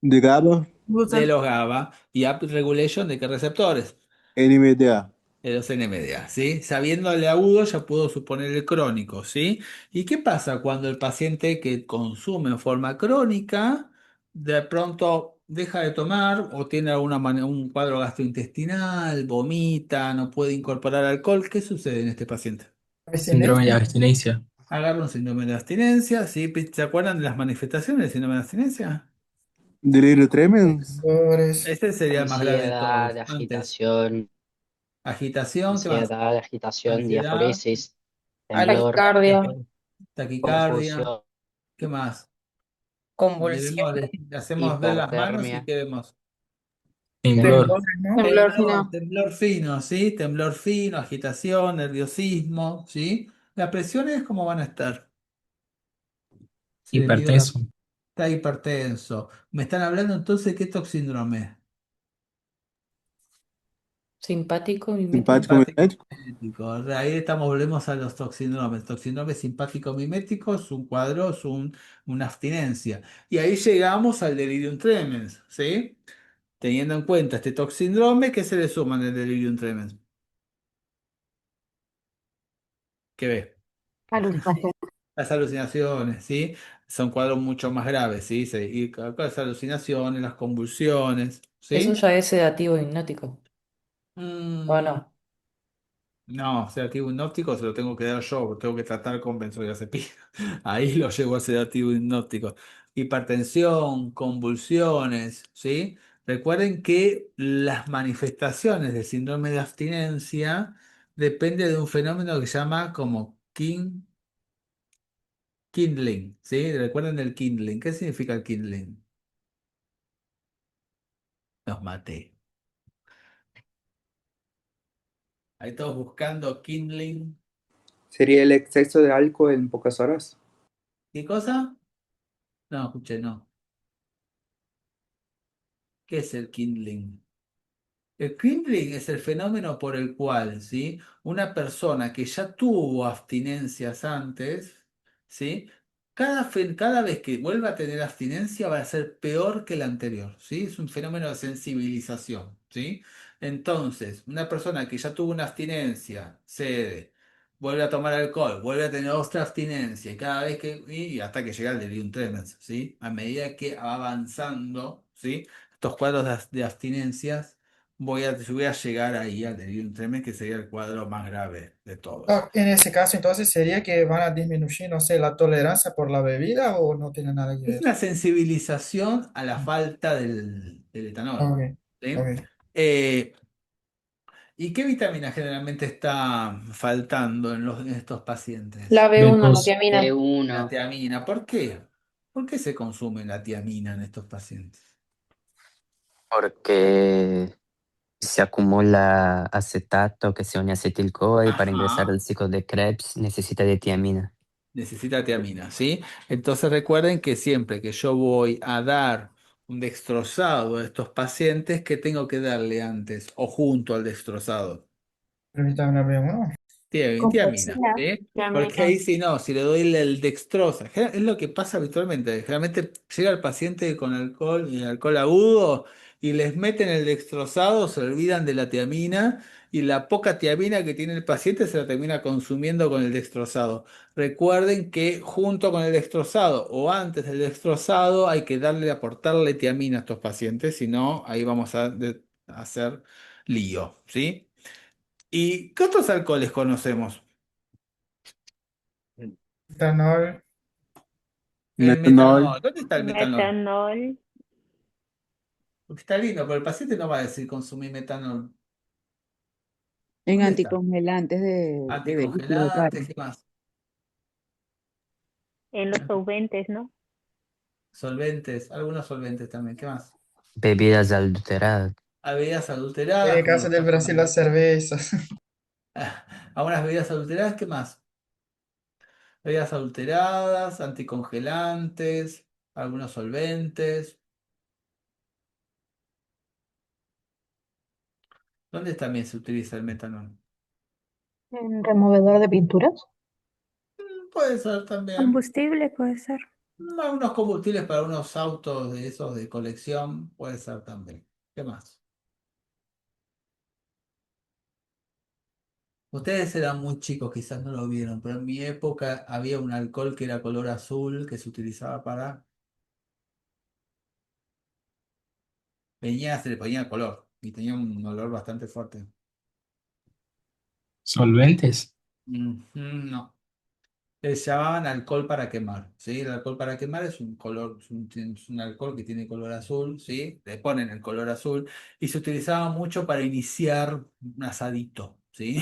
De GABA, De los GABA y up regulation de qué receptores. NMDA. De los NMDA, ¿sí? Sabiendo el agudo ya puedo suponer el crónico, ¿sí? ¿Y qué pasa cuando el paciente que consume en forma crónica de pronto deja de tomar o tiene un cuadro gastrointestinal, vomita, no puede incorporar alcohol? ¿Qué sucede en este paciente? Síndrome de abstinencia. Agarra un síndrome de abstinencia, ¿sí? ¿Se acuerdan de las manifestaciones del síndrome de abstinencia? Delirio tremens. Este sería el más grave de Ansiedad, todos. Antes, agitación, agitación, ¿qué más? agitación, Ansiedad, diaforesis, temblor, taquicardia, taquicardia, confusión, ¿qué más? Convulsión, Le hacemos ver las manos y hipertermia, qué vemos. Temblor. Temblores, ¿no? Temblor fino. Temblor fino, ¿sí? Temblor fino, agitación, nerviosismo, ¿sí? ¿Las presiones cómo van a estar? Si le mido Hipertenso. está hipertenso. Me están hablando entonces de qué toxíndrome. simpático, mimético. Simpático mimético. Mimético. Ahí volvemos a los toxíndromes. Toxíndrome simpático mimético es un cuadro, una abstinencia. Y ahí llegamos al delirium tremens, ¿sí? Teniendo en cuenta este toxíndrome, ¿qué se le suma en el delirium tremens? ¿Qué ve? Alucinación. Las alucinaciones, ¿sí? Son cuadros mucho más graves, ¿sí? Y con las alucinaciones, las convulsiones, Eso ¿sí? ya es sedativo hipnótico, ¿o Mm, no? no, sedativo hipnótico se lo tengo que dar yo, tengo que tratar con benzodiazepina. Ahí lo llevo al sedativo hipnótico. Hipertensión, convulsiones, ¿sí? Recuerden que las manifestaciones del síndrome de abstinencia depende de un fenómeno que se llama como kindling, ¿sí? Recuerden el kindling. ¿Qué significa el kindling? Los maté. Ahí todos buscando kindling. Sería el exceso de alcohol en pocas horas. ¿Qué cosa? No, escuché, no. ¿Qué es el kindling? El kindling es el fenómeno por el cual, ¿sí? Una persona que ya tuvo abstinencias antes, ¿sí? Cada vez que vuelva a tener abstinencia va a ser peor que la anterior, ¿sí? Es un fenómeno de sensibilización, ¿sí? Entonces, una persona que ya tuvo una abstinencia, cede, vuelve a tomar alcohol, vuelve a tener otra abstinencia, y cada vez y hasta que llega al delirium tremens, ¿sí? A medida que va avanzando, ¿sí? Estos cuadros de abstinencias voy a llegar ahí al delirium tremens, que sería el cuadro más grave de todos. En ese caso, entonces sería que van a disminuir, no sé, la tolerancia por la bebida o no tiene nada que Es ver. una sensibilización a la falta del etanol. Ok, ¿Sí? ok. Eh, ¿Y qué vitamina generalmente está faltando en estos pacientes? La B1, la tiamina. La B1, tiamina. ¿Por qué? ¿Por qué se consume la tiamina en estos pacientes? Porque se acumula acetato que se une a acetil-CoA y para ingresar Ajá. al ciclo de Krebs necesita de tiamina. Necesita tiamina, ¿sí? Entonces recuerden que siempre que yo voy a dar un dextrosado a estos pacientes, ¿qué tengo que darle antes o junto al dextrosado? Vitamina B1. Tiamina, Complexidad. ¿sí? Porque ahí si no, si le doy el dextrosa, es lo que pasa habitualmente. Generalmente llega el paciente con alcohol y alcohol agudo y les meten el dextrosado, se olvidan de la tiamina y la poca tiamina que tiene el paciente se la termina consumiendo con el dextrosado. Recuerden que junto con el dextrosado o antes del dextrosado hay que aportarle tiamina a estos pacientes, si no, ahí vamos a hacer lío, ¿sí? ¿Y qué otros alcoholes conocemos? Etanol, El Metanol. metanol. ¿Dónde está el metanol? Metanol. Está lindo, pero el paciente no va a decir consumir metanol. En ¿Dónde está? anticongelantes de vehículos, de Anticongelantes, carro. ¿qué más? En los solventes, ¿no? Solventes, algunos solventes también. ¿Qué más? Bebidas adulteradas. Bebidas en adulteradas, el como caso los del casos Brasil, la cerveza. algunas bebidas adulteradas, ¿qué más? Bebidas adulteradas, anticongelantes, algunos solventes. ¿Dónde también se utiliza el metanol? En removedor de pinturas. Puede ser también. Combustible puede ser. Algunos combustibles para unos autos de esos de colección, puede ser también. ¿Qué más? Ustedes eran muy chicos, quizás no lo vieron, pero en mi época había un alcohol que era color azul que se utilizaba para... Venía, se le ponía color y tenía un olor bastante fuerte. Solventes. No. Se llamaban alcohol para quemar, ¿sí? El alcohol para quemar es un color, es un alcohol que tiene color azul, ¿sí? Le ponen el color azul y se utilizaba mucho para iniciar un asadito, ¿sí?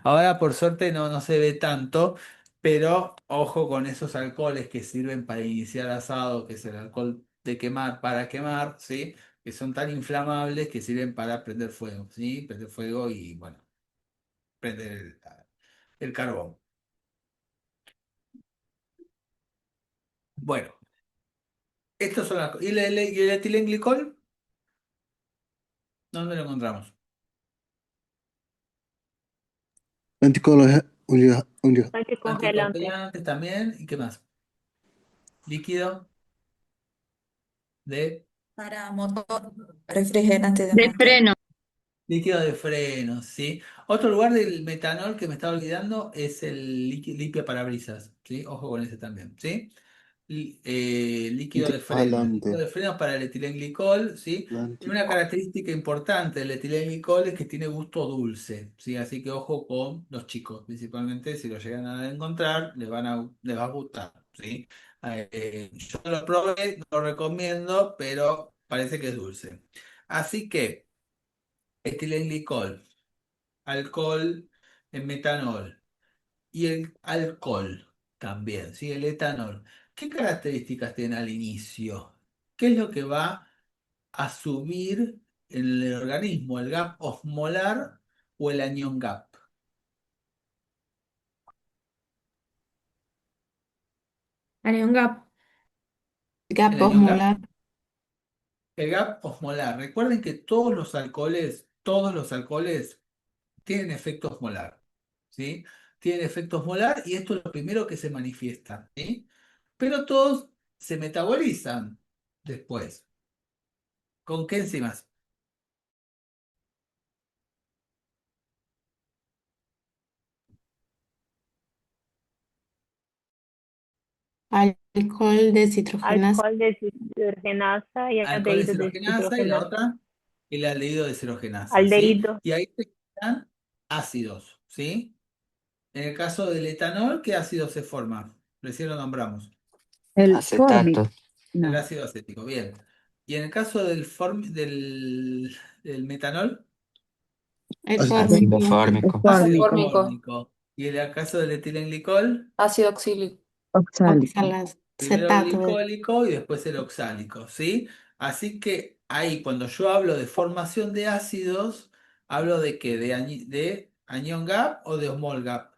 Ahora por suerte no se ve tanto, pero ojo con esos alcoholes que sirven para iniciar asado, que es el alcohol de quemar para quemar, ¿sí? Que son tan inflamables que sirven para prender fuego, ¿sí? Prender fuego y, bueno, prender el carbón. Bueno. Estos son las... ¿Y el etilenglicol? ¿Dónde lo encontramos? Anticongelante. Anticongelantes también. ¿Y qué más? Líquido de... Para motor, refrigerante de De motor. freno. Líquido de freno, ¿sí? Otro lugar del metanol que me estaba olvidando es el limpia parabrisas, ¿sí? Ojo con ese también, ¿sí? Líquido de freno. El líquido Alante. de freno para el etilenglicol, ¿sí? Y una característica importante del etilenglicol es que tiene gusto dulce, ¿sí? Así que ojo con los chicos, principalmente si lo llegan a encontrar, les va a gustar, ¿sí? Yo no lo probé, no lo recomiendo, pero parece que es dulce. Así que etilenglicol, alcohol, metanol y el alcohol también, ¿sí? El etanol. ¿Qué características tiene al inicio? ¿Qué es lo que va a subir en el organismo? ¿El gap osmolar o el anion gap? Anion gap. ¿El anion gap? El gap osmolar. Recuerden que todos los alcoholes tienen efecto osmolar, ¿sí? Tienen efecto osmolar y esto es lo primero que se manifiesta, ¿sí? Pero todos se metabolizan después. ¿Con qué enzimas? Alcohol deshidrogenasa. Alcohol deshidrogenasa y Alcohol aldehído deshidrogenasa y la deshidrogenasa. otra, el aldehído deshidrogenasa, ¿sí? Aldehído. Y ahí se quedan ácidos, ¿sí? En el caso del etanol, ¿qué ácido se forma? Recién lo nombramos. El Acetato. fórmico. El No. ácido acético, bien. Y en el caso del metanol, El Ácido fórmico. fórmico. ácido Fórmico. fórmico. Y en el caso del etilenglicol, Ácido oxílico. Oxálico. primero el Oxalato. glicólico y después el oxálico, ¿sí? Así que ahí, cuando yo hablo de formación de ácidos, hablo de qué, de anion gap o de osmol gap.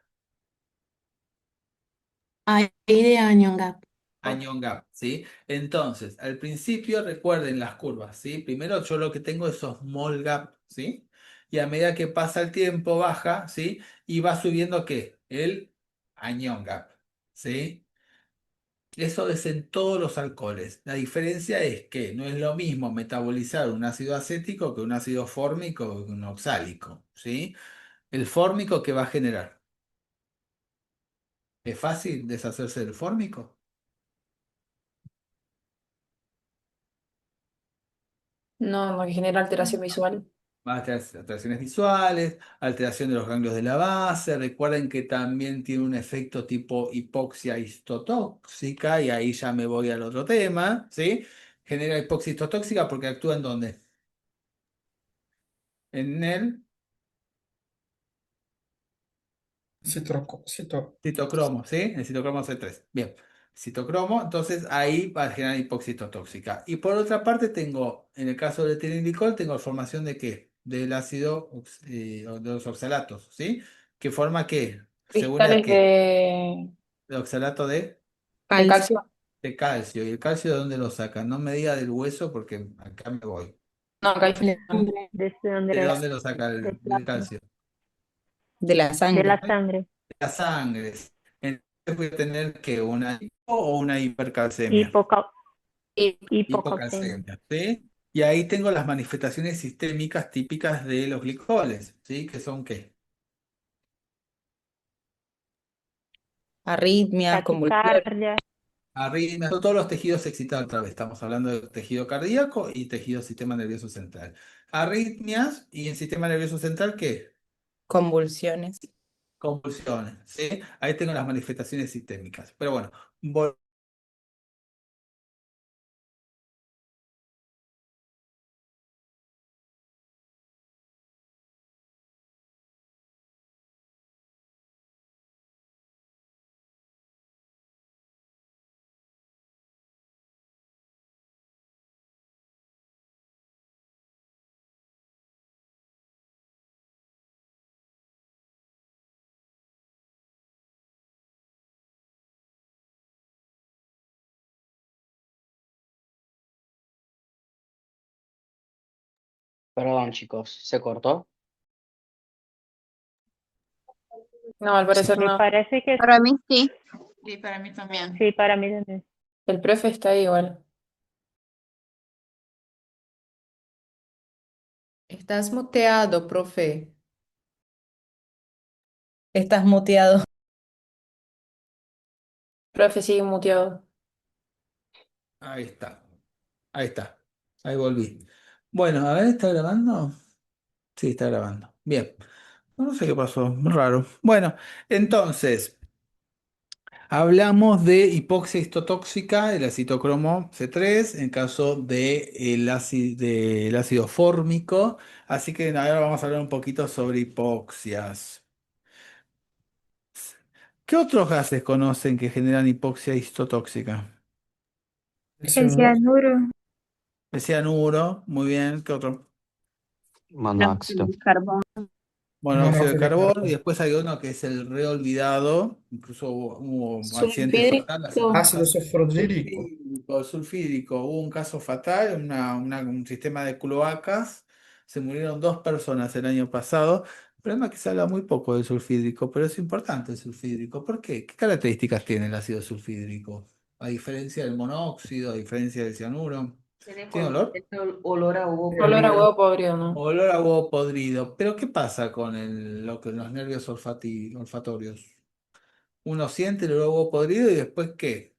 Ahí de anion gap. Anion gap, ¿sí? Entonces, al principio recuerden las curvas, ¿sí? Primero yo lo que tengo es osmol gap, ¿sí? Y a medida que pasa el tiempo baja, ¿sí? Y va subiendo ¿qué? El anion gap, ¿sí? Eso es en todos los alcoholes. La diferencia es que no es lo mismo metabolizar un ácido acético que un ácido fórmico o que un oxálico, ¿sí? El fórmico que va a generar. ¿Es fácil deshacerse del fórmico? No, porque genera alteración visual. alteraciones visuales, alteración de los ganglios de la base. Recuerden que también tiene un efecto tipo hipoxia histotóxica, y ahí ya me voy al otro tema, ¿sí? Genera hipoxia histotóxica porque actúa en ¿dónde? En el citocromo, ¿sí? El citocromo C3. Bien. Citocromo, entonces ahí va a generar hipoxia histotóxica. Y por otra parte tengo, en el caso del etilenglicol, tengo formación ¿de qué? Del ácido, o de los oxalatos, ¿sí? ¿Que forma qué? ¿Se une a Cristales qué? De oxalato de calcio. calcio. ¿Y el calcio de dónde lo sacan? No me diga del hueso porque acá me voy. No, calcio Desde donde ¿De dónde lo saca del el plasma, calcio? de la de sangre. la sangre. De la sangre. Entonces voy a tener que una hipo o una hipercalcemia. Hipocalcemia. Hipocalcemia, ¿sí? Y ahí tengo las manifestaciones sistémicas típicas de los glicoles, ¿sí? ¿Que son qué? Arritmias, convulsiones. Taquicardia. Arritmias, son todos los tejidos excitados otra vez. Estamos hablando de tejido cardíaco y tejido sistema nervioso central. Arritmias y en sistema nervioso central, ¿qué? Convulsiones. Convulsiones, ¿sí? Ahí tengo las manifestaciones sistémicas. Pero bueno, vol- Perdón, chicos, ¿se cortó? No, al parecer Me no. parece que Para mí sí. Sí, para mí también. sí, para mí también. El profe está ahí igual. Estás muteado, profe. Estás muteado. Profe sigue muteado. ahí está, ahí está, ahí volví. Bueno, a ver, ¿está grabando? Sí, está grabando. Bien. No sé qué pasó, muy raro. Bueno, entonces, hablamos de hipoxia histotóxica, el acitocromo C3, en caso del ácido fórmico. Así que ahora vamos a hablar un poquito sobre hipoxias. ¿Qué otros gases conocen que generan hipoxia histotóxica? El cianuro. El cianuro, muy bien. ¿Qué otro? Monóxido. Carbón. Monóxido de carbono. Y después hay uno que es el reolvidado. Incluso hubo un accidente fatal hace Sulfídrico. Ácido sulfurhídrico. sulfídrico. Hubo un caso fatal, un sistema de cloacas. Se murieron 2 personas el año pasado. El problema es que se habla muy poco del sulfídrico, pero es importante el sulfídrico. ¿Por qué? ¿Qué características tiene el ácido sulfídrico? A diferencia del monóxido, a diferencia del cianuro. ¿Tiene olor? Olor a huevo Olor a podrido. huevo podrido, ¿no? Olor a huevo podrido. Pero ¿qué pasa con los nervios olfatorios? Uno siente el olor a huevo podrido y después ¿qué?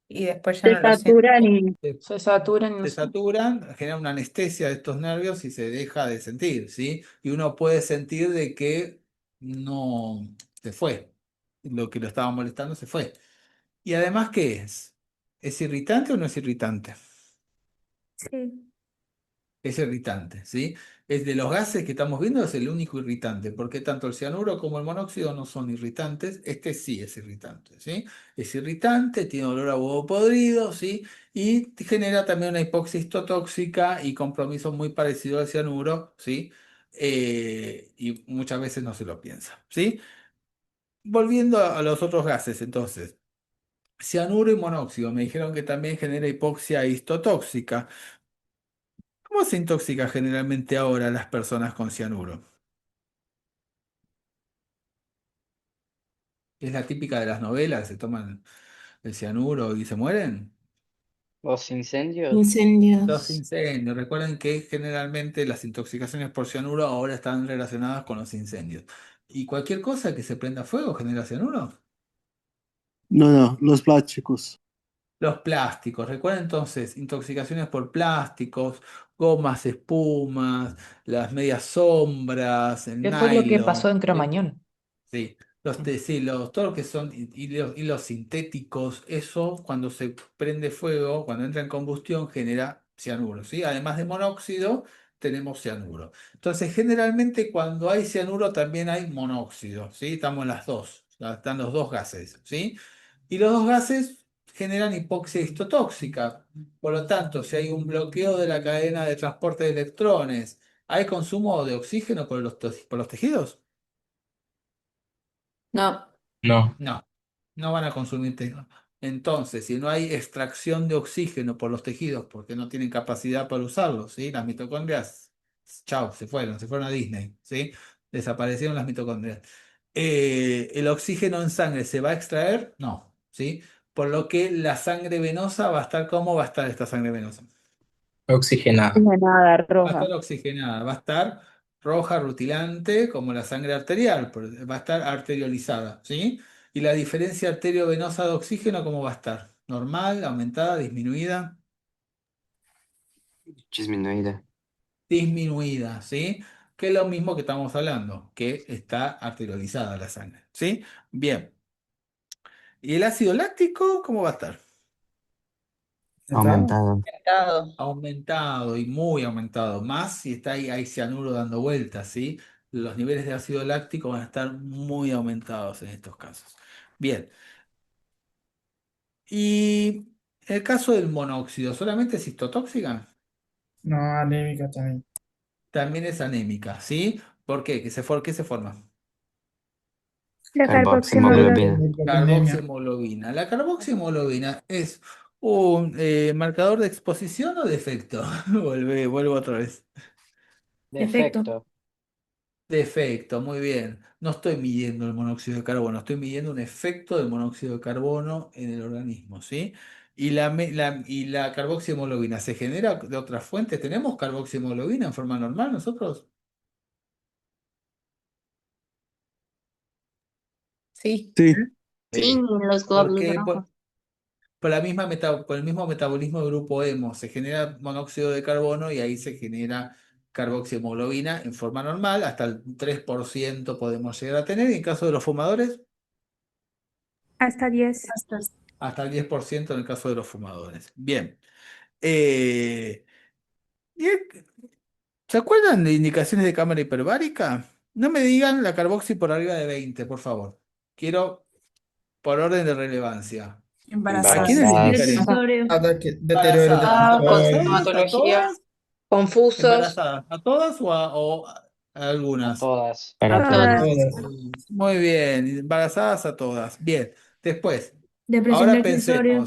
Y después ya Se no lo siento. saturan y Se saturan y no Se sé. saturan, genera una anestesia de estos nervios y se deja de sentir, ¿sí? Y uno puede sentir de que no se fue. Lo que lo estaba molestando se fue. Y además, ¿qué es? ¿Es irritante o no es irritante? Sí. Es irritante, ¿sí? Es de los gases que estamos viendo, es el único irritante, porque tanto el cianuro como el monóxido no son irritantes, este sí es irritante, ¿sí? Es irritante, tiene olor a huevo podrido, ¿sí? Y genera también una hipoxia histotóxica y compromiso muy parecido al cianuro, ¿sí? Y muchas veces no se lo piensa, ¿sí? Volviendo a los otros gases, entonces. Cianuro y monóxido, me dijeron que también genera hipoxia histotóxica. ¿Cómo se intoxica generalmente ahora las personas con cianuro? ¿Es la típica de las novelas? ¿Se toman el cianuro y se mueren? Los incendios. Los Incendios. incendios. Recuerden que generalmente las intoxicaciones por cianuro ahora están relacionadas con los incendios. ¿Y cualquier cosa que se prenda fuego genera cianuro? No, los plásticos. Los plásticos. Recuerden entonces, intoxicaciones por plásticos, gomas, espumas, las medias sombras, el ¿Qué fue lo que pasó nylon, en ¿sí? Cromañón? Sí, sí, todo lo que son hilos sintéticos, eso cuando se prende fuego, cuando entra en combustión, genera cianuro, ¿sí? Además de monóxido, tenemos cianuro. Entonces, generalmente cuando hay cianuro también hay monóxido, ¿sí? Estamos las dos, están los dos gases, ¿sí? Y los dos gases generan hipoxia histotóxica. Por lo tanto, si hay un bloqueo de la cadena de transporte de electrones, ¿hay consumo de oxígeno por los tejidos? No. No. No, no van a consumir tejido. Entonces, si no hay extracción de oxígeno por los tejidos porque no tienen capacidad para usarlo, ¿sí? Las mitocondrias, chao, se fueron a Disney, ¿sí? Desaparecieron las mitocondrias. ¿El oxígeno en sangre se va a extraer? No, ¿sí? Por lo que la sangre venosa va a estar, ¿cómo va a estar esta sangre venosa? Oxigenada. Nada, Va a roja. estar oxigenada, va a estar roja, rutilante, como la sangre arterial, va a estar arteriolizada, ¿sí? Y la diferencia arteriovenosa de oxígeno, ¿cómo va a estar? ¿Normal, aumentada, disminuida? Disminuida. Disminuida, ¿sí? Que es lo mismo que estamos hablando, que está arteriolizada la sangre, ¿sí? Bien. ¿Y el ácido láctico, cómo va a estar? ¿Está? Aumentado. Aumentado. Aumentado y muy aumentado, más si está ahí, hay cianuro dando vueltas, ¿sí? Los niveles de ácido láctico van a estar muy aumentados en estos casos. Bien, y el caso del monóxido, ¿solamente es histotóxica? No, anémica también. También es anémica, ¿sí? ¿Por qué? ¿Qué se forma? La Carboximoglobina. carboximodulina. Hiperlipidemia. Carboximologbina. La carboximologbina es un marcador de exposición o de efecto. Vuelvo otra vez. Efecto. Defecto. De efecto, muy bien. No estoy midiendo el monóxido de carbono, estoy midiendo un efecto del monóxido de carbono en el organismo, ¿sí? Y la carboxiemoglobina se genera de otras fuentes. ¿Tenemos carboxiemoglobina en forma normal nosotros? Sí. Sí. Sí, los ¿Por glóbulos qué? rojos. Por por el mismo metabolismo de grupo hemo, se genera monóxido de carbono y ahí se genera carboxiemoglobina en forma normal, hasta el 3% podemos llegar a tener, y en caso de los fumadores, Hasta 10. hasta el 10% en el caso de los fumadores. Bien. Eh, ¿y ¿Se acuerdan de indicaciones de cámara hiperbárica? No me digan la carboxi por arriba de 20, por favor. Quiero por orden de relevancia. ¿A Embarazadas. quiénes le Del indicarían? Embarazadas. sensorio. Deterioro de Embarazadas. Ah, con sensores. ¿Embarazadas? ¿A sintomatología. todas? Confusos. ¿Embarazadas? ¿A todas o a A algunas? todas. Para A todos. todas. Todas. Muy bien, embarazadas a todas. Bien. Después, Depresión ahora del sensorio.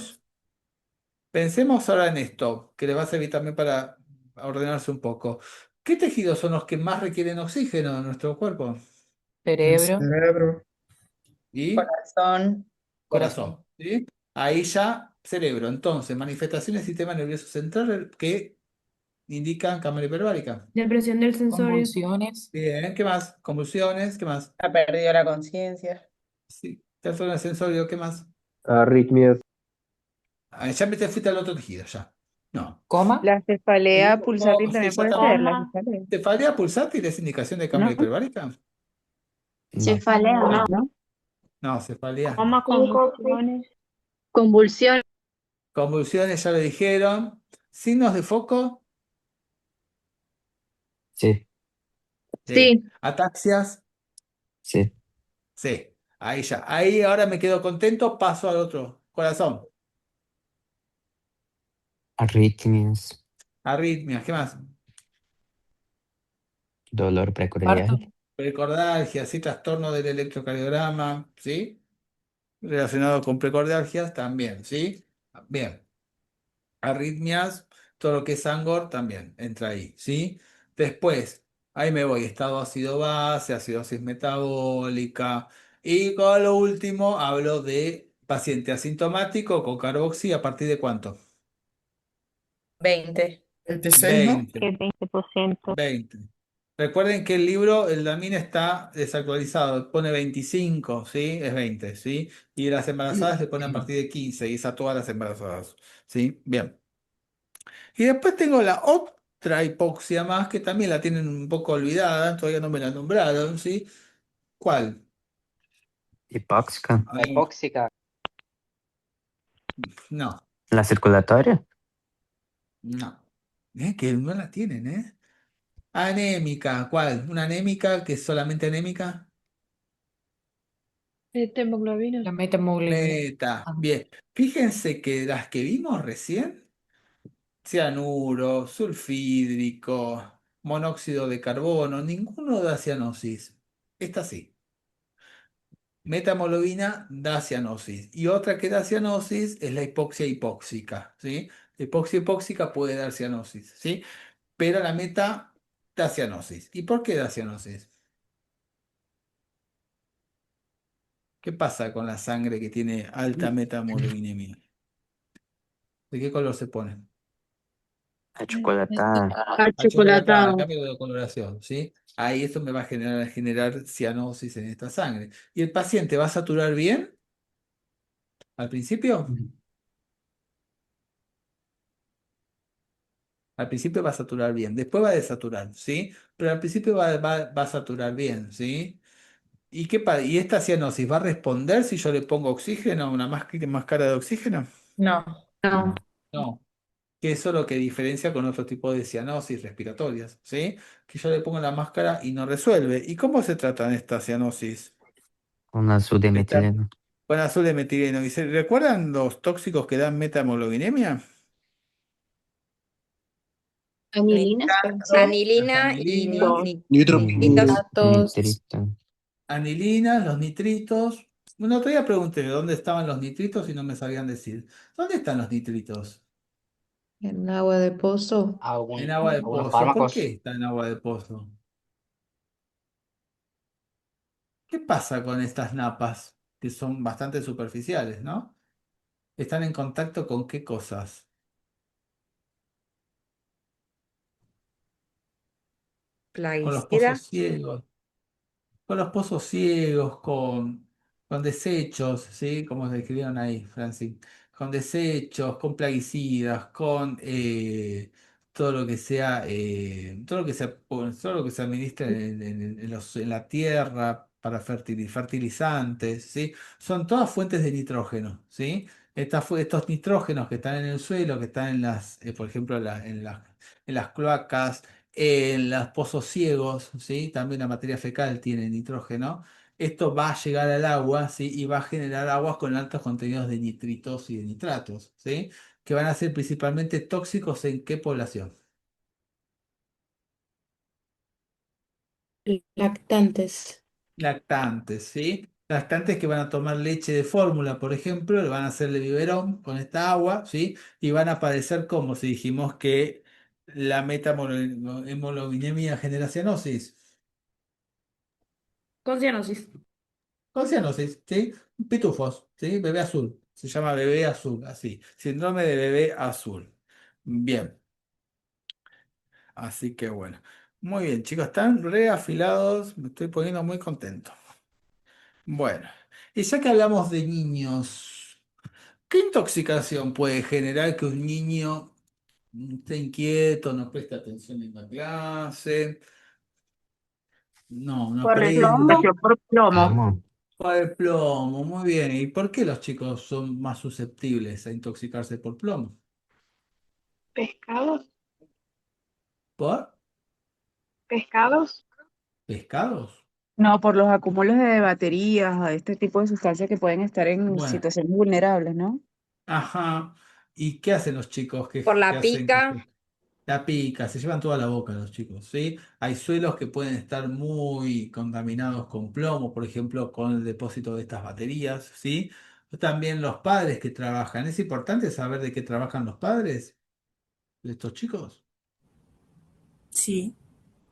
pensemos ahora en esto, que les va a servir también para ordenarse un poco. ¿Qué tejidos son los que más requieren oxígeno en nuestro cuerpo? El Cerebro. cerebro. Y Corazón. corazón, ¿sí? Ahí ya cerebro. Entonces, manifestaciones del sistema nervioso central que indican cámara hiperbárica. Depresión del sensorio. Convulsiones. Bien, ¿qué más? Convulsiones, ¿qué más? Ha perdido la conciencia. Sí, trastorno sensorio, ¿qué más? Arritmias. Ah, ya me te fuiste al otro tejido, ya. No. Coma. La cefalea No, pulsátil sí, también ya puede estamos. ser, la Coma. cefalea. ¿Cefalea pulsátil es indicación de cámara ¿No? hiperbárica? No. Cefalea, ¿no? ¿No? No, cefalea no. Coma, convulsiones. Convulsión. Convulsiones ya lo dijeron. Signos de foco, Sí. sí. Sí. Ataxias, Sí. sí. Ahí ya. Ahí ahora me quedo contento, paso al otro. Corazón. Arritmias. Arritmias, ¿qué más? Dolor Parto. precordial. Precordialgia, sí, trastorno del electrocardiograma, ¿sí? Relacionado con precordialgias también, ¿sí? Bien. Arritmias, todo lo que es Sangor también entra ahí, ¿sí? Después, ahí me voy, estado ácido-base, acidosis metabólica. Y con lo último, hablo de paciente asintomático con carboxi, ¿a partir de cuánto? 20. 26, ¿no? 20, Que 20%. 20. Recuerden que el libro, el DAMIN está desactualizado, pone 25, ¿sí? Es 20, ¿sí? Y las embarazadas le pone a partir de 15, y es a todas las embarazadas, ¿sí? Bien. Y después tengo la otra hipoxia más que también la tienen un poco olvidada, todavía no me la nombraron, ¿sí? ¿Cuál? Hipóxica. A La ver, hipóxica. no, La circulatoria. no. Que no la tienen, ¿eh? Anémica, ¿cuál? ¿Una anémica que es solamente anémica? Hemoglobina. La metahemoglobina. Meta. Bien. Fíjense que las que vimos recién, cianuro, sulfídrico, monóxido de carbono, ninguno da cianosis. Esta sí. Metahemoglobina da cianosis. Y otra que da cianosis es la hipoxia hipóxica, ¿sí? La hipoxia hipóxica puede dar cianosis, ¿sí? Pero la meta da cianosis. ¿Y por qué da cianosis? ¿Qué pasa con la sangre que tiene alta metamoglobinemia? ¿De qué color se pone? Achocolatada. Achocolatada, cambio de coloración, ¿sí? Ahí esto me va a generar cianosis en esta sangre. ¿Y el paciente va a saturar bien al principio? Al principio va a saturar bien, después va a desaturar, ¿sí? Pero al principio va a saturar bien, ¿sí? ¿Y esta cianosis va a responder si yo le pongo oxígeno, una máscara de oxígeno? No. No. No. Que eso es lo que diferencia con otro tipo de cianosis respiratorias, ¿sí? Que yo le pongo la máscara y no resuelve. ¿Y cómo se tratan estas cianosis? Con azul de Esta- metileno. Con azul de metileno. ¿Y se recuerdan los tóxicos que dan metamoglobinemia? Anilina. Las Anilina y anilinas, Nitro. nitritos. Nitrito. anilinas, los nitritos. Bueno, otro día pregunté dónde estaban los nitritos y no me sabían decir. ¿Dónde están los nitritos? En agua de pozo. En agua de Algunos pozo. ¿Por qué fármacos. está en agua de pozo? ¿Qué pasa con estas napas que son bastante superficiales, ¿no? ¿Están en contacto con qué cosas? Con los pozos Plaguicida. ciegos. Con los pozos ciegos, con desechos, ¿sí? Como se escribieron ahí, Francis. Con desechos, con plaguicidas, con todo lo que se administra en la tierra para fertilizantes, ¿sí? Son todas fuentes de nitrógeno, ¿sí? Estos nitrógenos que están en el suelo, que están por ejemplo, en las cloacas, en los pozos ciegos, ¿sí? También la materia fecal tiene nitrógeno. Esto va a llegar al agua, ¿sí? Y va a generar aguas con altos contenidos de nitritos y de nitratos, ¿sí? Que van a ser principalmente tóxicos en qué población. Lactantes. Lactantes, ¿sí? Lactantes que van a tomar leche de fórmula, por ejemplo, le van a hacerle biberón con esta agua, ¿sí? Y van a padecer como si dijimos que la metamoglobinemia genera cianosis. Con cianosis. Con cianosis, ¿sí? Pitufos, ¿sí? Bebé azul. Se llama bebé azul, así. Síndrome de bebé azul. Bien, así que bueno. Muy bien, chicos, están reafilados. Me estoy poniendo muy contento. Bueno, y ya que hablamos de niños, ¿qué intoxicación puede generar que un niño esté inquieto, no preste atención en la clase, no Por el aprende? plomo. Por plomo. Vamos. Por el plomo, muy bien. ¿Y por qué los chicos son más susceptibles a intoxicarse por plomo? Pescados. ¿Por Pescados. pescados? No, por los acúmulos de baterías, este tipo de sustancias que pueden estar en Bueno, situaciones vulnerables, ¿no? ajá. ¿Y qué hacen los chicos Por que la hacen que pica. la pica? Se llevan toda la boca los chicos, ¿sí? Hay suelos que pueden estar muy contaminados con plomo, por ejemplo, con el depósito de estas baterías, ¿sí? También los padres que trabajan. ¿Es importante saber de qué trabajan los padres de estos chicos? Sí.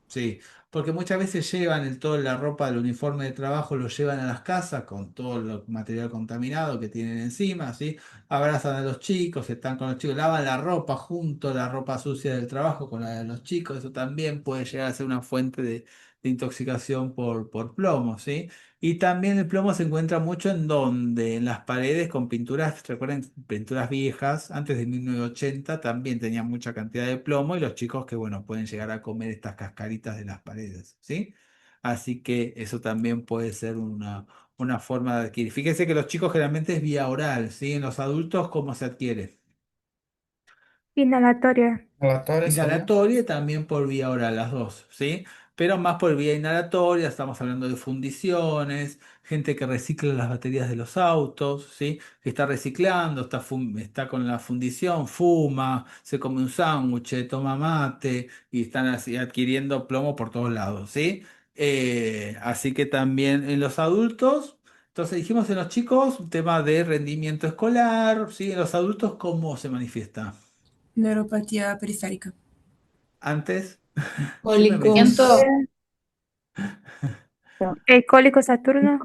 Sí, porque muchas veces llevan toda la ropa del uniforme de trabajo, lo llevan a las casas con todo el material contaminado que tienen encima, ¿sí? Abrazan a los chicos, están con los chicos, lavan la ropa junto, la ropa sucia del trabajo con la de los chicos, eso también puede llegar a ser una fuente de de intoxicación por plomo, ¿sí? Y también el plomo se encuentra mucho en donde, en las paredes con pinturas, recuerden, pinturas viejas, antes de 1980 también tenían mucha cantidad de plomo y los chicos que, bueno, pueden llegar a comer estas cascaritas de las paredes, ¿sí? Así que eso también puede ser una forma de adquirir. Fíjense que los chicos generalmente es vía oral, ¿sí? En los adultos, ¿cómo se adquiere? Inhalatoria. Inhalatoria sería. Inhalatoria y también por vía oral, las dos, ¿sí? Pero más por vía inhalatoria, estamos hablando de fundiciones, gente que recicla las baterías de los autos, ¿sí? Que está reciclando, está con la fundición, fuma, se come un sándwich, toma mate y están así adquiriendo plomo por todos lados, ¿sí? Así que también en los adultos, entonces dijimos en los chicos, un tema de rendimiento escolar, ¿sí? En los adultos, ¿cómo se manifiesta? Neuropatía periférica. Antes, siempre me Cólicos. El cólico Saturno.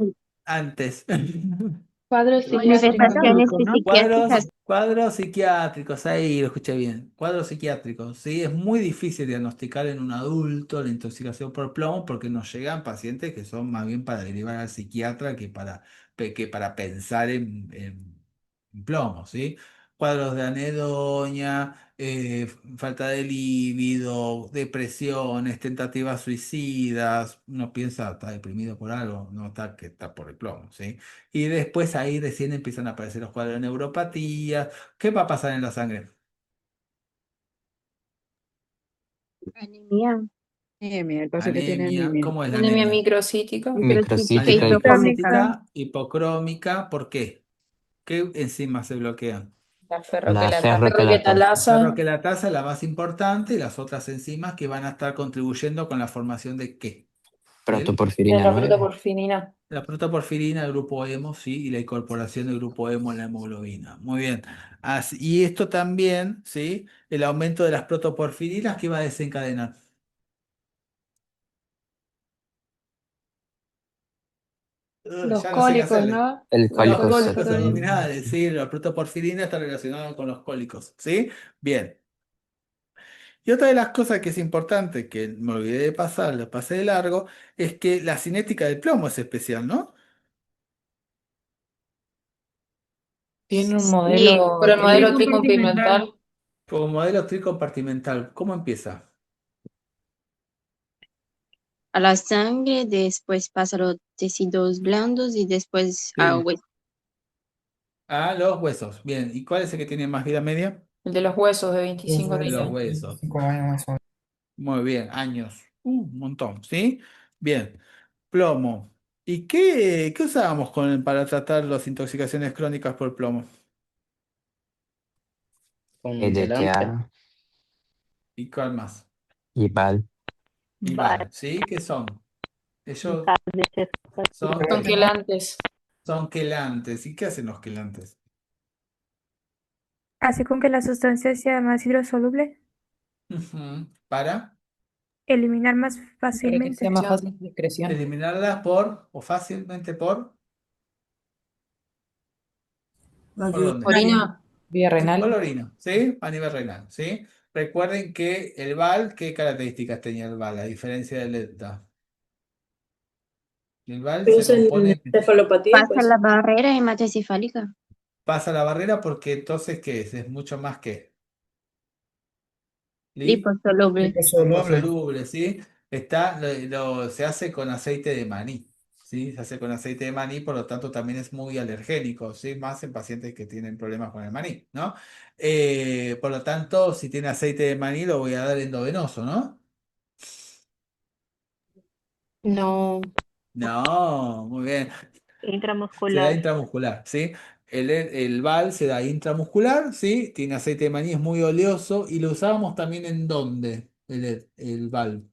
antes. Cuadros Manifestaciones psiquiátricos, ¿no? psiquiátricas. Cuadros psiquiátricos, ahí lo escuché bien. Cuadros psiquiátricos, ¿sí? Es muy difícil diagnosticar en un adulto la intoxicación por plomo porque nos llegan pacientes que son más bien para derivar al psiquiatra que para pensar en plomo, ¿sí? Cuadros de anedonia, falta de líbido, depresiones, tentativas suicidas. Uno piensa, está deprimido por algo, no está que está por el plomo, ¿sí? Y después ahí recién empiezan a aparecer los cuadros de neuropatía. ¿Qué va a pasar en la sangre? Anemia, Anemia, el paciente tiene Anemia. anemia. ¿Cómo es la Anemia anemia? microcítica. microcítica, Microcítica Anemia y hipocrómica. microcítica, hipocrómica. ¿Por qué? ¿Qué enzimas se bloquean? La la ferroquelata. ferroquelatasa. La Ferroquetalasa. ferroquelatasa es la más importante y las otras enzimas que van a estar contribuyendo con la formación de ¿qué? Del De Protoporfirina la 9. protoporfinina. La protoporfirina del grupo hemo, sí, y la incorporación del grupo hemo en la hemoglobina. Muy bien. Y esto también, sí, el aumento de las protoporfirinas que va a desencadenar. Los Ya no sé qué cólicos, hacerle. ¿no? El Los Los cólico cólicos cólicos. saturno. abdominales, sí, la protoporfirina está relacionada con los cólicos, ¿sí? Bien. Y otra de las cosas que es importante, que me olvidé de pasar, lo pasé de largo, es que la cinética del plomo es especial, ¿no? Tiene un Sí, modelo, por el porque modelo tricompartimental. Como modelo tricompartimental, ¿cómo empieza? a la sangre, después pasa a los tejidos blandos y después a Sí. hueso. A los huesos. Bien. ¿Y cuál es el que tiene más vida media? El de los huesos de Los 25 a Los 30. huesos. huesos. 5 años más o menos. Muy bien, años. Un montón, ¿sí? Bien. Plomo. ¿Y qué usábamos para tratar las intoxicaciones crónicas por plomo? Con quelante. EDTA ¿Y cuál más? y VAL. Y Vale. VAR, ¿sí? ¿Qué son? Ellos son, Son quelantes. son quelantes. ¿Y qué hacen los quelantes? Hace con que la sustancia sea más hidrosoluble, Ujú. Para eliminar más Para que fácilmente. sea más fácil de excreción. eliminarlas por, o fácilmente La ¿por vía dónde? urinaria. Orina, vía renal. Por la orina, ¿sí? A nivel renal, ¿sí? Recuerden que el VAL, ¿qué características tenía el VAL? A diferencia del ETA. El VAL se Producen compone, cefalopatía, Pasa pues. la barrera hematocefálica. pasa la barrera porque entonces, ¿qué es? Es mucho más que Liposoluble. Liposoluble. liposoluble, ¿sí? Se hace con aceite de maní, ¿sí? Se hace con aceite de maní, por lo tanto también es muy alergénico, ¿sí? Más en pacientes que tienen problemas con el maní, ¿no? Por lo tanto, si tiene aceite de maní, lo voy a dar endovenoso, ¿no? No. No, muy bien. Se da Intramuscular. intramuscular, ¿sí? El VAL se da intramuscular, ¿sí? Tiene aceite de maní, es muy oleoso y lo usábamos también en ¿dónde? El VAL.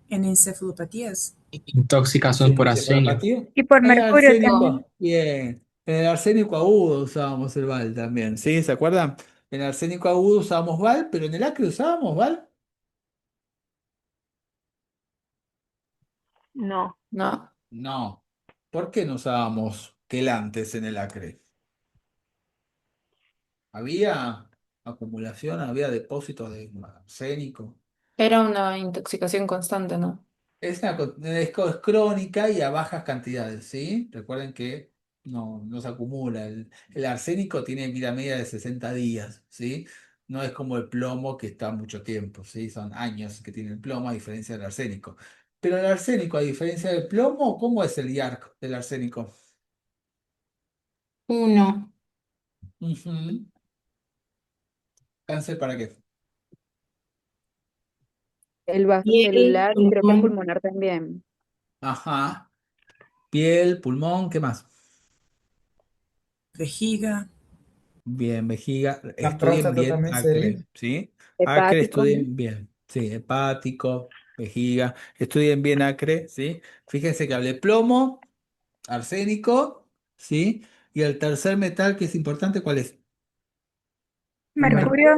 En encefalopatías. Intoxicación por arsenio. Encefalopatía. Y por En el mercurio también. arsénico, bien. En el arsénico agudo usábamos el VAL también, ¿sí? ¿Se acuerdan? En el arsénico agudo usábamos VAL, pero en el acre usábamos VAL. No. No. No. ¿Por qué no usábamos quelantes en el acre? ¿Había acumulación? ¿Había depósitos de arsénico? Era una intoxicación constante, ¿no? Es crónica y a bajas cantidades, ¿sí? Recuerden que no se acumula. El arsénico tiene vida media de 60 días, ¿sí? No es como el plomo que está mucho tiempo, ¿sí? Son años que tiene el plomo a diferencia del arsénico. Pero el arsénico, a diferencia del plomo, ¿cómo es el IARC del arsénico? 1. Ujú. ¿Cáncer para qué? El Piel, vasocelular y creo que el pulmón. pulmonar también. Ajá. Piel, pulmón, ¿qué más? Vejiga. Bien, vejiga, La estudien próstata bien también sería. acre, ¿sí? Acre, Hepático, ¿no? estudien bien, sí, hepático, vejiga, estudien bien acre, ¿sí? Fíjense que hablé plomo, arsénico, ¿sí? Y el tercer metal que es importante, ¿cuál es? Mercurio.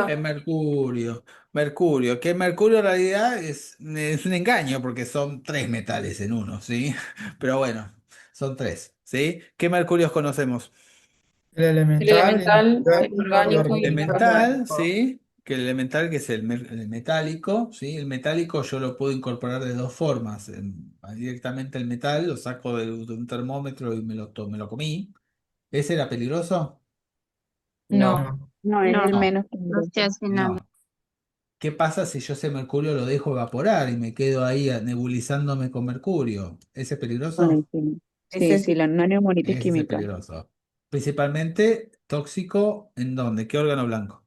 Es Mercurio. mercurio. Mercurio, que mercurio en realidad es un engaño porque son tres metales en uno, ¿sí? Pero bueno, son tres, ¿sí? ¿Qué mercurios conocemos? El El elemental, elemental, el inorgánico y orgánico y el orgánico. Elemental, inorgánico. ¿sí? Que el elemental, que es el metálico, ¿sí? El metálico yo lo puedo incorporar de dos formas. Directamente el metal, lo saco de un termómetro y me lo comí. ¿Ese era peligroso? No. No, No. no es el No, No, menos no se peligroso. hace nada. no. ¿Qué pasa si yo ese mercurio lo dejo evaporar y me quedo ahí nebulizándome con mercurio? ¿Ese es Ay, peligroso? sí, Ese sí, es sí, la neumonitis Ese es química. peligroso. Principalmente tóxico, ¿en dónde? ¿Qué órgano blanco?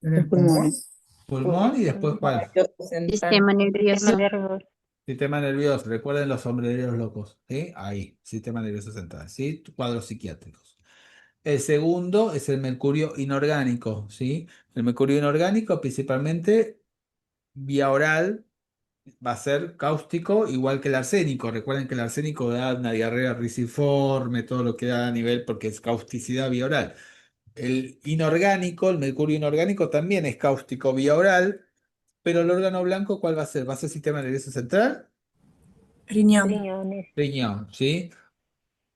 En Los el pulmón. pulmones. Pulmón y después ¿cuál? central. Sistema Sistema nervioso. nervioso. Sistema nervioso, recuerden los sombreros locos, ¿sí? Ahí, sistema nervioso central, ¿sí? Cuadros psiquiátricos. El segundo es el mercurio inorgánico, ¿sí? El mercurio inorgánico principalmente vía oral va a ser cáustico igual que el arsénico. Recuerden que el arsénico da una diarrea riciforme, todo lo que da a nivel porque es causticidad vía oral. El inorgánico, el mercurio inorgánico también es cáustico vía oral, pero el órgano blanco, ¿cuál va a ser? ¿Va a ser sistema nervioso central? Riñón. Riñones. Riñón, ¿sí?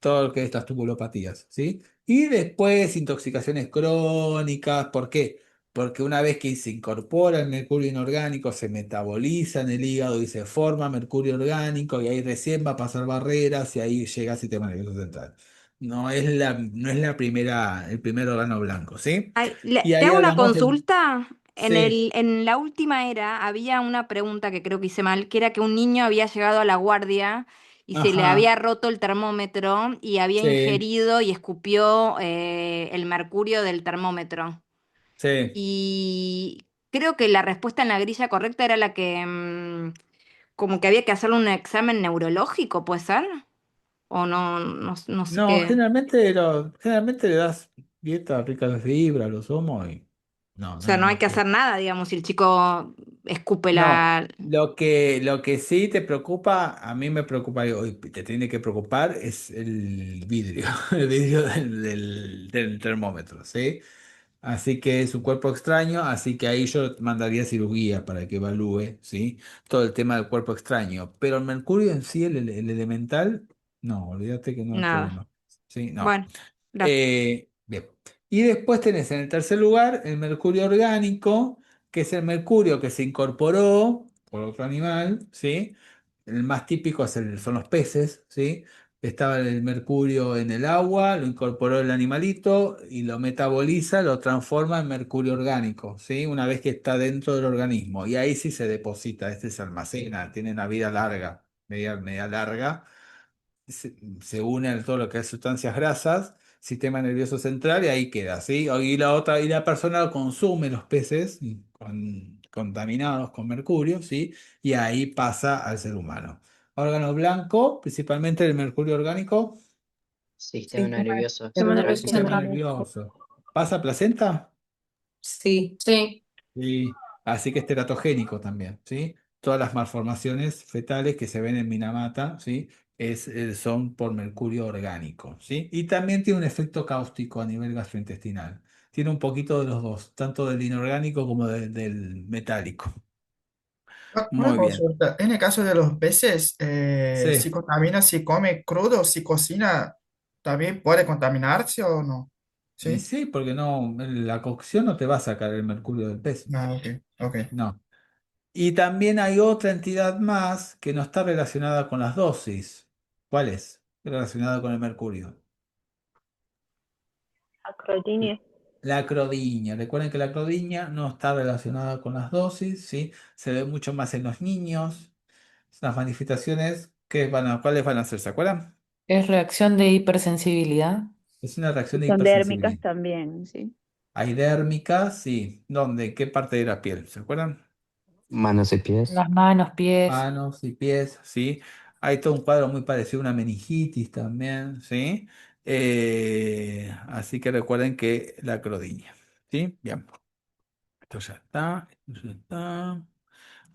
Todo lo que es estas tubulopatías, ¿sí? Y después intoxicaciones crónicas, ¿por qué? Porque una vez que se incorpora el mercurio inorgánico, se metaboliza en el hígado y se forma mercurio orgánico y ahí recién va a pasar barreras y ahí llega al sistema nervioso central. No es la primera, el primer órgano blanco, ¿sí? Ay, Y te ahí hago una hablamos de... consulta. Sí, En la última era había una pregunta que creo que hice mal, que era que un niño había llegado a la guardia y se le ajá, había roto el termómetro y había sí, ingerido y escupió el mercurio del termómetro. sí. Y creo que la respuesta en la grilla correcta era la que como que había que hacerle un examen neurológico, ¿puede ser? O no sé No, qué. generalmente le das dieta rica en fibra a los homos y O no sea, hay no hay más que que hacer eso. nada, digamos, si el chico escupe No, la... lo que sí te preocupa, a mí me preocupa y hoy te tiene que preocupar es el vidrio, el vidrio del termómetro, ¿sí? Así que es un cuerpo extraño, así que ahí yo mandaría cirugía para que evalúe, ¿sí? Todo el tema del cuerpo extraño. Pero el mercurio en sí, el elemental, no, olvídate que no hay Nada. problema. ¿Sí? No. Bueno, gracias. Bien. Y después tenés en el tercer lugar el mercurio orgánico, que es el mercurio que se incorporó por otro animal, ¿sí? El más típico son los peces, ¿sí? Estaba el mercurio en el agua, lo incorporó el animalito y lo metaboliza, lo transforma en mercurio orgánico, ¿sí? Una vez que está dentro del organismo. Y ahí sí se deposita, se almacena, tiene una vida larga, media larga se une a todo lo que es sustancias grasas, sistema nervioso central y ahí queda, ¿sí? Y la persona consume los peces contaminados con mercurio, ¿sí? Y ahí pasa al ser humano. Órgano blanco, principalmente el mercurio orgánico, Sistema nervioso Sistema central. nervioso sistema central. nervioso. ¿Pasa a placenta? Sí. Sí. Sí, así que es teratogénico también, ¿sí? Todas las malformaciones fetales que se ven en Minamata, ¿sí? Son por mercurio orgánico, ¿sí? Y también tiene un efecto cáustico a nivel gastrointestinal. Tiene un poquito de los dos, tanto del inorgánico como del metálico. Una Muy bien. consulta. En el caso de los peces, si Sí, contamina, si come crudo, si cocina, ¿también puede contaminarse o no? y ¿Sí? sí, porque no, la cocción no te va a sacar el mercurio del pez. Ah, ok, ok. No. Y también hay otra entidad más que no está relacionada con las dosis. ¿Cuál es? Relacionada con el mercurio. Acrodinia. La acrodiña. Recuerden que la acrodiña no está relacionada con las dosis, ¿sí? Se ve mucho más en los niños. Las manifestaciones ¿cuáles van a ser? ¿Se acuerdan? ¿Es reacción de hipersensibilidad? Es una reacción de Son dérmicas hipersensibilidad. también, ¿sí? Hay dérmica, sí. ¿Dónde? ¿En qué parte de la piel? ¿Se acuerdan? Manos y pies. Las manos, pies. Manos y pies, ¿sí? Hay todo un cuadro muy parecido a una meningitis también, ¿sí? Así que recuerden que la acrodiña, ¿sí? Bien, esto ya está, esto ya está.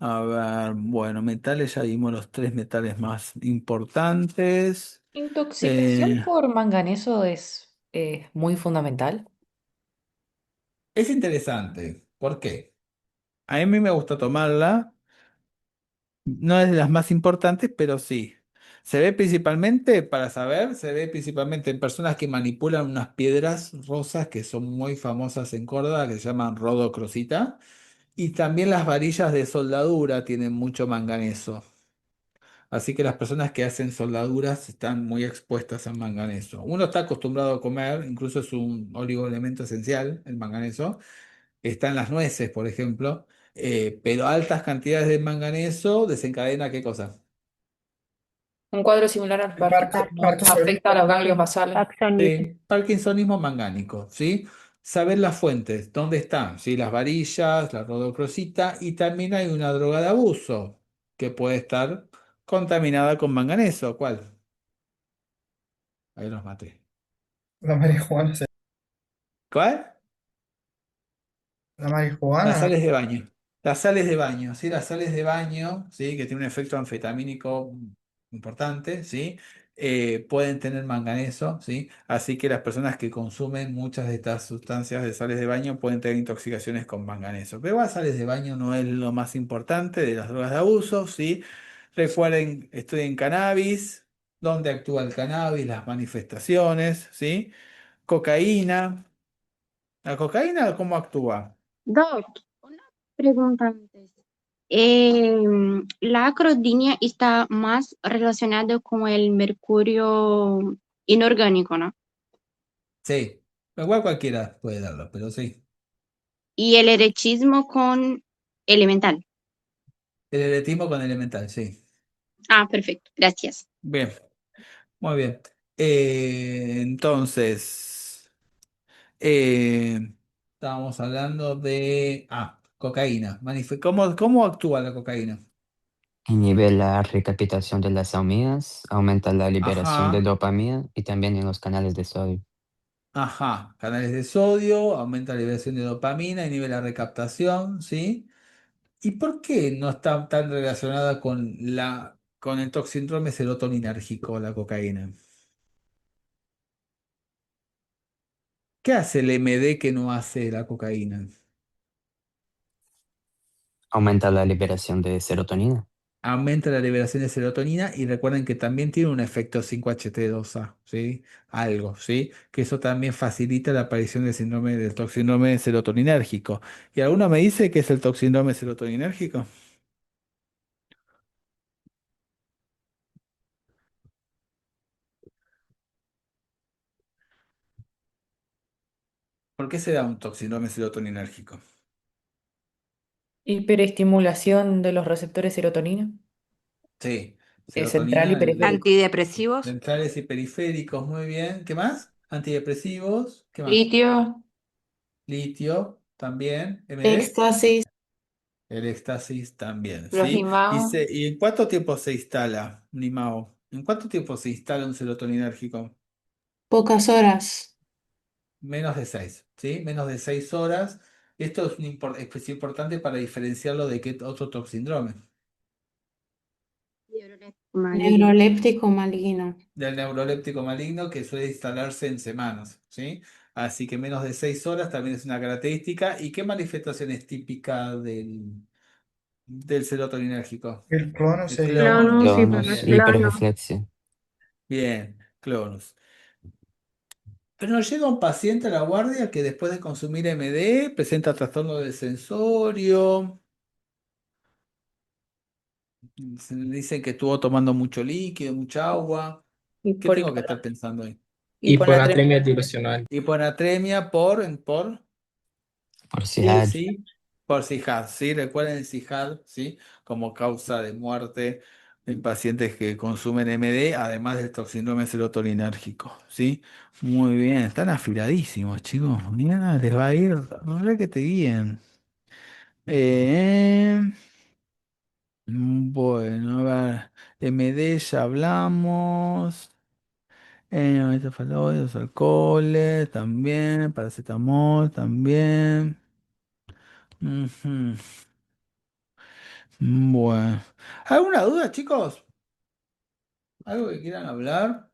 A ver, bueno, metales, ya vimos los tres metales más importantes. ¿Intoxicación Eh, por manganeso es muy fundamental? es interesante, ¿por qué? A mí me gusta tomarla. No es de las más importantes, pero sí. Se ve principalmente, para saber, se ve principalmente en personas que manipulan unas piedras rosas que son muy famosas en Córdoba, que se llaman rodocrosita. Y también las varillas de soldadura tienen mucho manganeso. Así que las personas que hacen soldaduras están muy expuestas al manganeso. Uno está acostumbrado a comer, incluso es un oligoelemento esencial, el manganeso. Está en las nueces, por ejemplo. Pero altas cantidades de manganeso desencadena ¿qué cosa? Un cuadro similar al El Parkinson Parkinsonismo. afecta a los ganglios basales. Paxonitis. Sí, parkinsonismo mangánico, ¿sí? Saber las fuentes, dónde están, ¿sí? Las varillas, la rodocrosita y también hay una droga de abuso que puede estar contaminada con manganeso. ¿Cuál? Ahí los maté. La marihuana, sí. ¿Cuál? La Las marihuana, ¿no? sales de baño. Las sales de baño, ¿sí? Las sales de baño, ¿sí? Que tiene un efecto anfetamínico importante, ¿sí? Pueden tener manganeso, ¿sí? Así que las personas que consumen muchas de estas sustancias de sales de baño pueden tener intoxicaciones con manganeso. Pero las sales de baño no es lo más importante de las drogas de abuso, ¿sí? Recuerden, estudien cannabis, dónde actúa el cannabis, las manifestaciones, ¿sí? Cocaína. ¿La cocaína cómo actúa? Doc, una pregunta antes. La acrodinia está más relacionada con el mercurio inorgánico, ¿no? Sí, igual cualquiera puede darlo, pero sí. Y el erechismo con elemental. El eretismo con elemental, sí. Ah, perfecto, gracias. Bien, muy bien. Entonces, eh, estábamos hablando de... cocaína. ¿Cómo actúa la cocaína? Inhibe la recaptación de las hormonas, aumenta la liberación de Ajá, dopamina y también en los canales de sodio. ajá. Canales de sodio, aumenta la liberación de dopamina, inhibe la recaptación, ¿sí? ¿Y por qué no está tan relacionada con el toxíndrome serotoninérgico, la cocaína? ¿Qué hace el MD que no hace la cocaína? Aumenta la liberación de serotonina. Aumenta la liberación de serotonina y recuerden que también tiene un efecto 5-HT2A, ¿sí? Algo, ¿sí? Que eso también facilita la aparición del toxíndrome serotoninérgico. ¿Y alguno me dice qué es el toxíndrome serotoninérgico? ¿Por qué se da un toxíndrome serotoninérgico? Hiperestimulación de los receptores serotonina. Sí, Central y serotonina, periférico. Antidepresivos. centrales y periféricos, muy bien. ¿Qué más? Antidepresivos, ¿qué más? Litio, Litio, también, MD. éxtasis, El éxtasis también, los ¿sí? imados. ¿Y en cuánto tiempo se instala un IMAO? ¿En cuánto tiempo se instala un serotoninérgico? Pocas horas. Menos de 6, ¿sí? Menos de 6 horas. Esto es importante para diferenciarlo de qué otro toxíndrome. Maligno. Neuroléptico maligno. Del neuroléptico maligno que suele instalarse en semanas, ¿sí? Así que menos de 6 horas también es una característica. ¿Y qué manifestación es típica del serotoninérgico? el clono El sería clonus. Clonus, Muy Clonus y bien. Clono. hiperreflexia. Bien, clonus. Pero nos llega un paciente a la guardia que después de consumir MD presenta trastorno del sensorio. Se dicen que estuvo tomando mucho líquido, mucha agua. Y ¿Qué por tengo que estar pensando ahí? hiponatremia. Hiponatremia dilucional. Hiponatremia por Por sí, CIHAD. sí, por CIHAD, ¿sí? Recuerden el CIHAD, ¿sí? Como causa de muerte en pacientes que consumen MD, además del síndrome serotoninérgico, ¿sí? Muy bien, están afiladísimos, chicos. Mira, les va a ir, re que te guíen. Eh, bueno, a ver, MD ya hablamos. Metafaloides, alcoholes, también, paracetamol, también. Ujú. Bueno. ¿Alguna duda, chicos? ¿Algo que quieran hablar?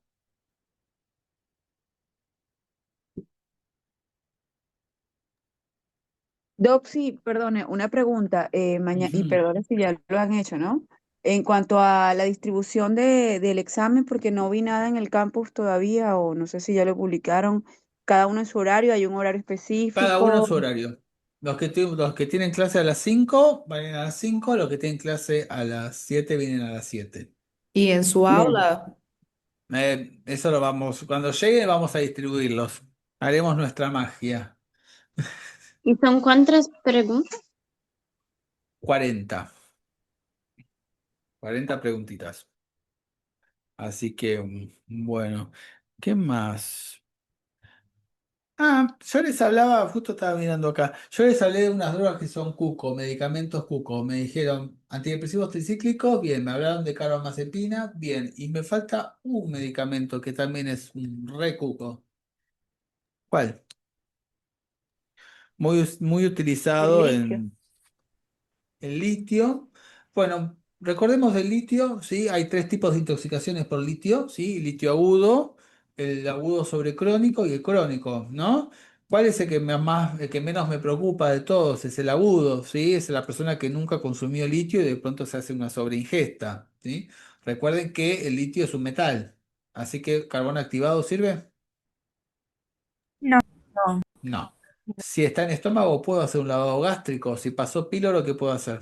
Doc, sí, perdone, una pregunta, y Ujú. perdone si ya lo han hecho, ¿no? En cuanto a la distribución del examen, porque no vi nada en el campus todavía, o no sé si ya lo publicaron, cada uno en su horario, hay un horario Cada uno en específico. su horario. Los que tienen clase a las 5 van a las 5, los que tienen clase a las 7 vienen a las 7. ¿Y en su Bien. aula? Eso lo vamos, cuando llegue vamos a distribuirlos. Haremos nuestra magia. ¿Y son cuántas preguntas? 40. 40 preguntitas. Así que, bueno, ¿qué más? Yo les hablaba, justo estaba mirando acá, yo les hablé de unas drogas que son cuco, medicamentos cuco. Me dijeron antidepresivos tricíclicos, bien, me hablaron de carbamazepina, bien, y me falta un medicamento que también es un re cuco. ¿Cuál? Muy El utilizado litio. en el litio. Bueno, recordemos el litio, ¿sí? Hay tres tipos de intoxicaciones por litio, ¿sí? Litio agudo, el agudo sobre crónico y el crónico, ¿no? ¿Cuál es el que el que menos me preocupa de todos? Es el agudo, ¿sí? Es la persona que nunca consumió litio y de pronto se hace una sobreingesta, ¿sí? Recuerden que el litio es un metal, así que carbón activado sirve. No. No. No. Si está en estómago, puedo hacer un lavado gástrico. Si pasó píloro, ¿qué puedo hacer?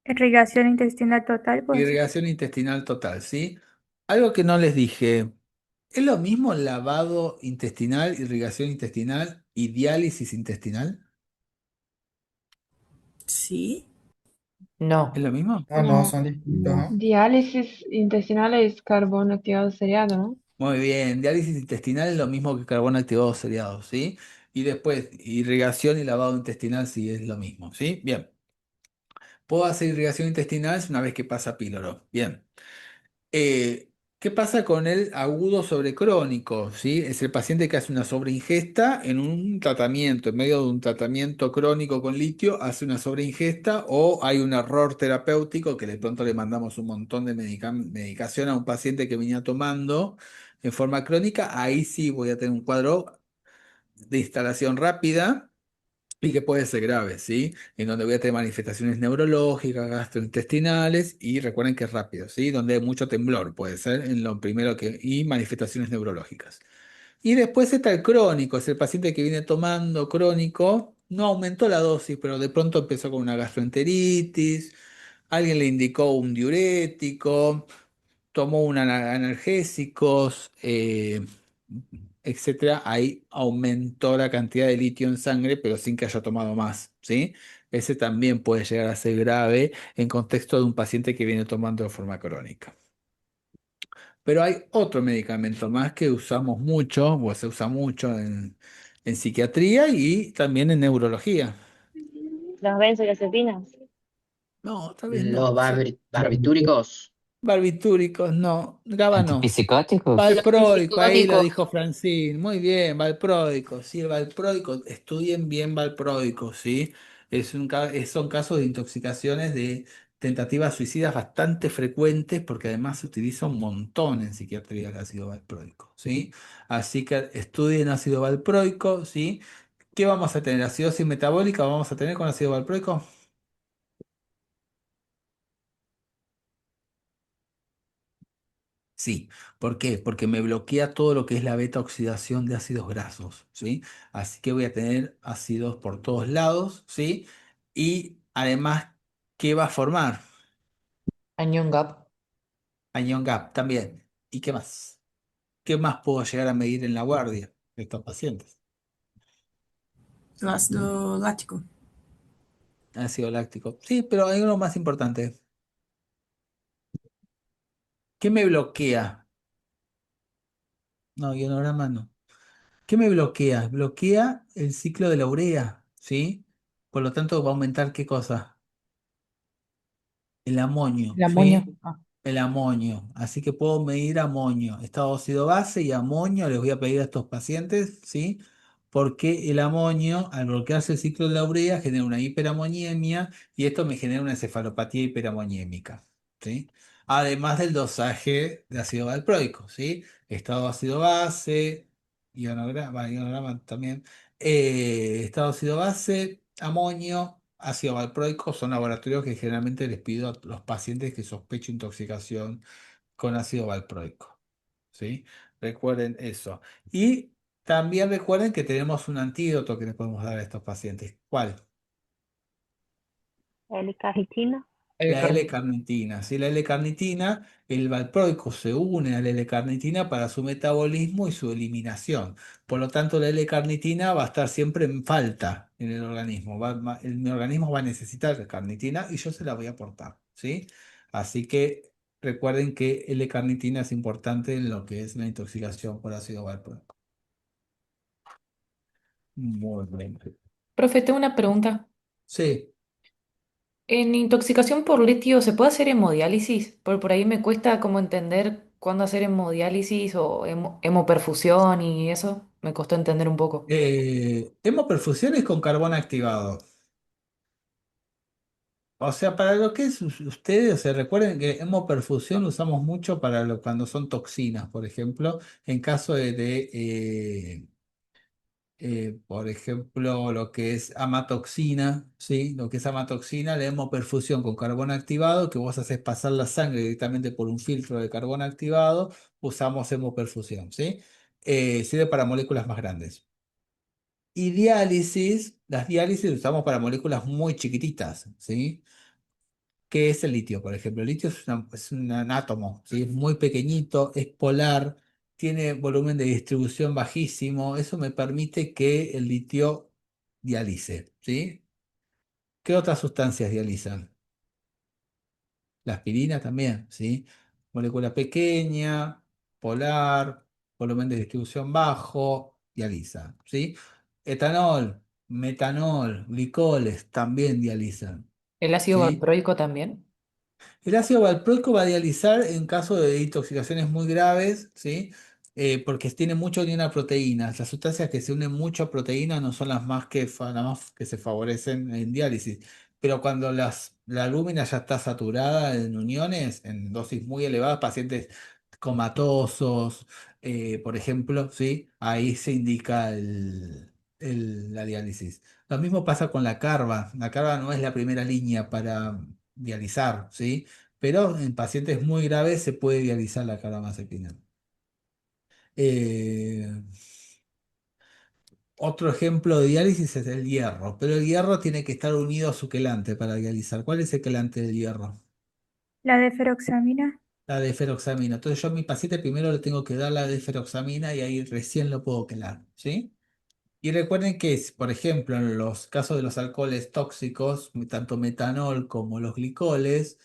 Irrigación intestinal total, pues. Irrigación intestinal total, ¿sí? Algo que no les dije, ¿es lo mismo lavado intestinal, irrigación intestinal y diálisis intestinal? Sí. ¿Es No. lo mismo? No, no, son distintos, ¿no? Diálisis intestinal es carbón activado seriado, ¿no? Muy bien, diálisis intestinal es lo mismo que carbón activado seriado, ¿sí? Y después, irrigación y lavado intestinal sí es lo mismo, ¿sí? Bien. Puedo hacer irrigación intestinal una vez que pasa píloro. Bien. Eh, ¿Qué pasa con el agudo sobre crónico? ¿Sí? Es el paciente que hace una sobreingesta en un tratamiento, en medio de un tratamiento crónico con litio, hace una sobreingesta o hay un error terapéutico que de pronto le mandamos un montón de medicación a un paciente que venía tomando en forma crónica. Ahí sí voy a tener un cuadro de instalación rápida y que puede ser grave, ¿sí? En donde voy a tener manifestaciones neurológicas, gastrointestinales y recuerden que es rápido, ¿sí? Donde hay mucho temblor, puede ser en lo primero que y manifestaciones neurológicas. Y después está el crónico, es el paciente que viene tomando crónico, no aumentó la dosis, pero de pronto empezó con una gastroenteritis, alguien le indicó un diurético, tomó analgésicos, etcétera, ahí aumentó la cantidad de litio en sangre, pero sin que haya tomado más, ¿sí? Ese también puede llegar a ser grave en contexto de un paciente que viene tomando de forma crónica. Pero hay otro medicamento más que usamos mucho, o se usa mucho en psiquiatría y también en neurología. Las benzodiazepinas. No, está bien, Los no. barbitúricos. Barbitúricos, no. GABA no. ¿Antipsicóticos? Valpródico, ahí lo Antipsicóticos. dijo Francine. Muy bien, valpródico. Sí, el valpródico. Estudien bien valpródico, ¿sí? Son casos de intoxicaciones de tentativas suicidas bastante frecuentes porque además se utiliza un montón en psiquiatría el ácido valpródico, ¿sí? Así que estudien ácido valpródico, ¿sí? ¿Qué vamos a tener? ¿Acidosis metabólica vamos a tener con ácido valpródico? Sí, ¿por qué? Porque me bloquea todo lo que es la beta oxidación de ácidos grasos, ¿sí? Así que voy a tener ácidos por todos lados, ¿sí? Y además, ¿qué va a formar? Anion Gap. Anion Gap también. ¿Y qué más? ¿Qué más puedo llegar a medir en la guardia de estos pacientes? El ácido láctico. Ácido láctico. Sí, pero hay uno más importante. ¿Qué me bloquea? No, ionograma no. ¿Qué me bloquea? Bloquea el ciclo de la urea, ¿sí? Por lo tanto, va a aumentar ¿qué cosa? El amonio, El amonio. ¿sí? El amonio. Así que puedo medir amonio, estado óxido base y amonio. Les voy a pedir a estos pacientes, ¿sí? Porque el amonio, al bloquearse el ciclo de la urea, genera una hiperamoniemia y esto me genera una encefalopatía hiperamoniémica, ¿sí? Además del dosaje de ácido valproico, ¿sí? Estado ácido base, ionograma también, estado ácido base, amonio, ácido valproico son laboratorios que generalmente les pido a los pacientes que sospecho intoxicación con ácido valproico, ¿sí? Recuerden eso. Y también recuerden que tenemos un antídoto que le podemos dar a estos pacientes. ¿Cuál? L-carnitina. La L-carnitina. Si la L-carnitina, el valproico se une a la L-carnitina para su metabolismo y su eliminación. Por lo tanto, la L-carnitina va a estar siempre en falta en el organismo. Mi organismo va a necesitar carnitina y yo se la voy a aportar, ¿sí? Así que recuerden que L-carnitina es importante en lo que es la intoxicación por ácido valproico. Muy bien. Profe, tengo una pregunta. Sí. ¿En intoxicación por litio se puede hacer hemodiálisis? Por ahí me cuesta como entender cuándo hacer hemodiálisis o hemoperfusión y eso. Me costó entender un poco. Hemoperfusiones con carbón activado. O sea, para lo que es ustedes, o sea, recuerden que hemoperfusión lo usamos mucho para cuando son toxinas, por ejemplo, en caso por ejemplo, lo que es amatoxina, ¿sí? Lo que es amatoxina, la hemoperfusión con carbón activado, que vos haces pasar la sangre directamente por un filtro de carbón activado, usamos hemoperfusión, ¿sí? Sirve para moléculas más grandes. Y diálisis, las diálisis usamos para moléculas muy chiquititas, ¿sí? ¿Qué es el litio, por ejemplo? El litio es un átomo, ¿sí? Es muy pequeñito, es polar, tiene volumen de distribución bajísimo. Eso me permite que el litio dialice, ¿sí? ¿Qué otras sustancias dializan? La aspirina también, ¿sí? Molécula pequeña, polar, volumen de distribución bajo, dializa, ¿sí? Etanol, metanol, glicoles también dializan, ¿El ácido ¿sí? valproico también? El ácido valproico va a dializar en caso de intoxicaciones muy graves, ¿sí? Porque tiene mucho de una proteína. Las sustancias que se unen mucho a proteína no son las más que se favorecen en diálisis. Pero cuando la albúmina ya está saturada en uniones, en dosis muy elevadas, pacientes comatosos, por ejemplo, ¿sí? Ahí se indica la diálisis. Lo mismo pasa con la carva. La carva no es la primera línea para dializar, ¿sí? Pero en pacientes muy graves se puede dializar la carbamazepina. Eh, Otro ejemplo de diálisis es el hierro, pero el hierro tiene que estar unido a su quelante para dializar. ¿Cuál es el quelante del hierro? La deferoxamina. La deferoxamina. Entonces yo a mi paciente primero le tengo que dar la deferoxamina y ahí recién lo puedo quelar, ¿sí? Y recuerden que, por ejemplo, en los casos de los alcoholes tóxicos, tanto metanol como los glicoles,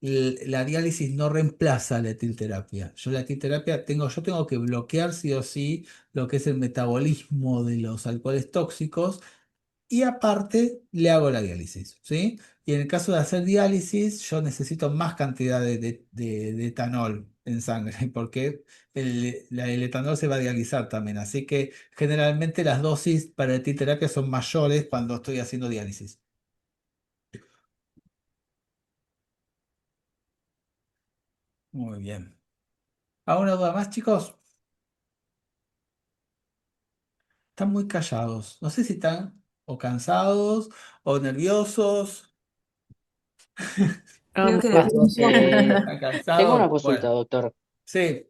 la diálisis no reemplaza la etilterapia. La etilterapia yo tengo que bloquear sí o sí lo que es el metabolismo de los alcoholes tóxicos y aparte le hago la diálisis, ¿sí? Y en el caso de hacer diálisis, yo necesito más cantidad de etanol en sangre, porque el etanol se va a dializar también. Así que generalmente las dosis para etilterapia son mayores cuando estoy haciendo diálisis. Muy bien. ¿Alguna duda más, chicos? Están muy callados. No sé si están o cansados o nerviosos. Creo que Bastante. ¿Están Tengo una cansados? consulta, Bueno, doctor. sí.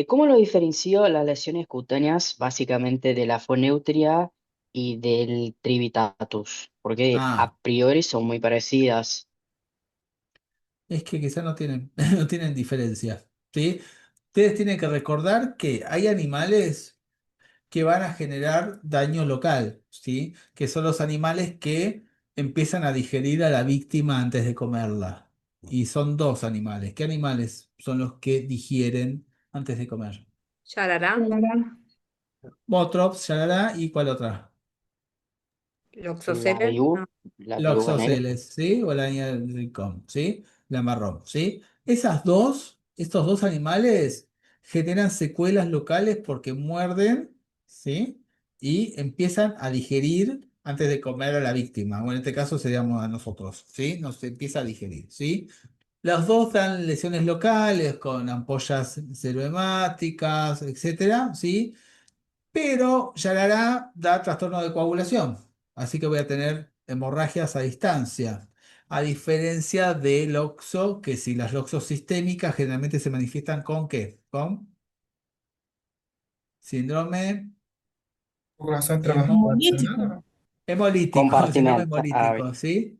¿Cómo lo diferenció las lesiones cutáneas básicamente de la foneutria y del trivitatus? Porque Ah. a priori son muy parecidas. Es que quizá no tienen, no tienen diferencia, ¿sí? Ustedes tienen que recordar que hay animales que van a generar daño local, ¿sí? Que son los animales que empiezan a digerir a la víctima antes de comerla. Y son dos animales. ¿Qué animales son los que digieren antes de comer? Yarará, Yarará. Botrops, yarará, ¿y cuál otra? La Loxosceles, viuda, no. la viuda negra. Loxoceles, ¿sí? O la araña del rincón, ¿sí? La marrón, ¿sí? Estos dos animales generan secuelas locales porque muerden, ¿sí? Y empiezan a digerir antes de comer a la víctima, o en este caso seríamos a nosotros, ¿sí? Nos empieza a digerir, ¿sí? Los dos dan lesiones locales con ampollas serohemáticas, etcétera, ¿sí? Pero Yarará da trastorno de coagulación, así que voy a tener hemorragias a distancia. A diferencia del oxo, que si las oxos sistémicas generalmente se manifiestan con ¿qué? Con síndrome Coagulación hemo- intracoaxial. hemolítico, síndrome Compartimenta, a ver, hemolítico, ¿sí?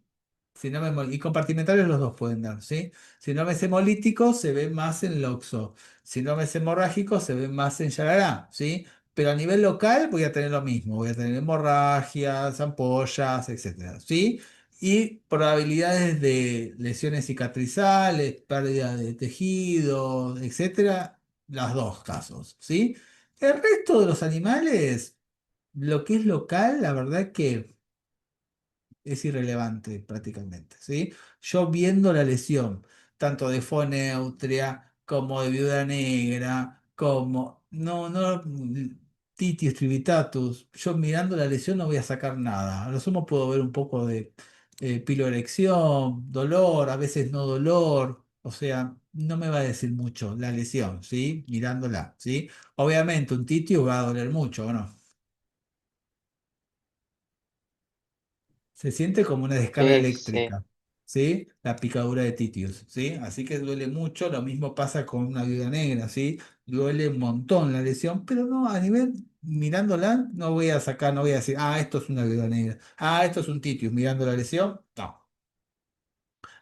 Y compartimentales los dos pueden dar, ¿sí? Síndromes hemolíticos se ven más en Loxo. Síndromes hemorrágicos se ven más en Yarará, ¿sí? Pero a nivel local voy a tener lo mismo. Voy a tener hemorragias, ampollas, etcétera, ¿sí? Y probabilidades de lesiones cicatrizales, pérdida de tejido, etcétera, las dos casos, ¿sí? El resto de los animales, lo que es local, la verdad que es irrelevante prácticamente, ¿sí? Yo viendo la lesión, tanto de foneutria como de viuda negra, como, no, Titius tribitatus, yo mirando la lesión no voy a sacar nada. A lo sumo puedo ver un poco de piloerección, dolor, a veces no dolor, o sea, no me va a decir mucho la lesión, ¿sí? Mirándola, ¿sí? Obviamente un Titius va a doler mucho, ¿o no? Se siente como una descarga sí, sí, eléctrica, ¿sí? La picadura de Titius, ¿sí? Así que duele mucho, lo mismo pasa con una viuda negra, ¿sí? Duele un montón la lesión, pero no, a nivel, mirándola, no voy a sacar, no voy a decir, ah, esto es una viuda negra, ah, esto es un Titius, mirando la lesión, no.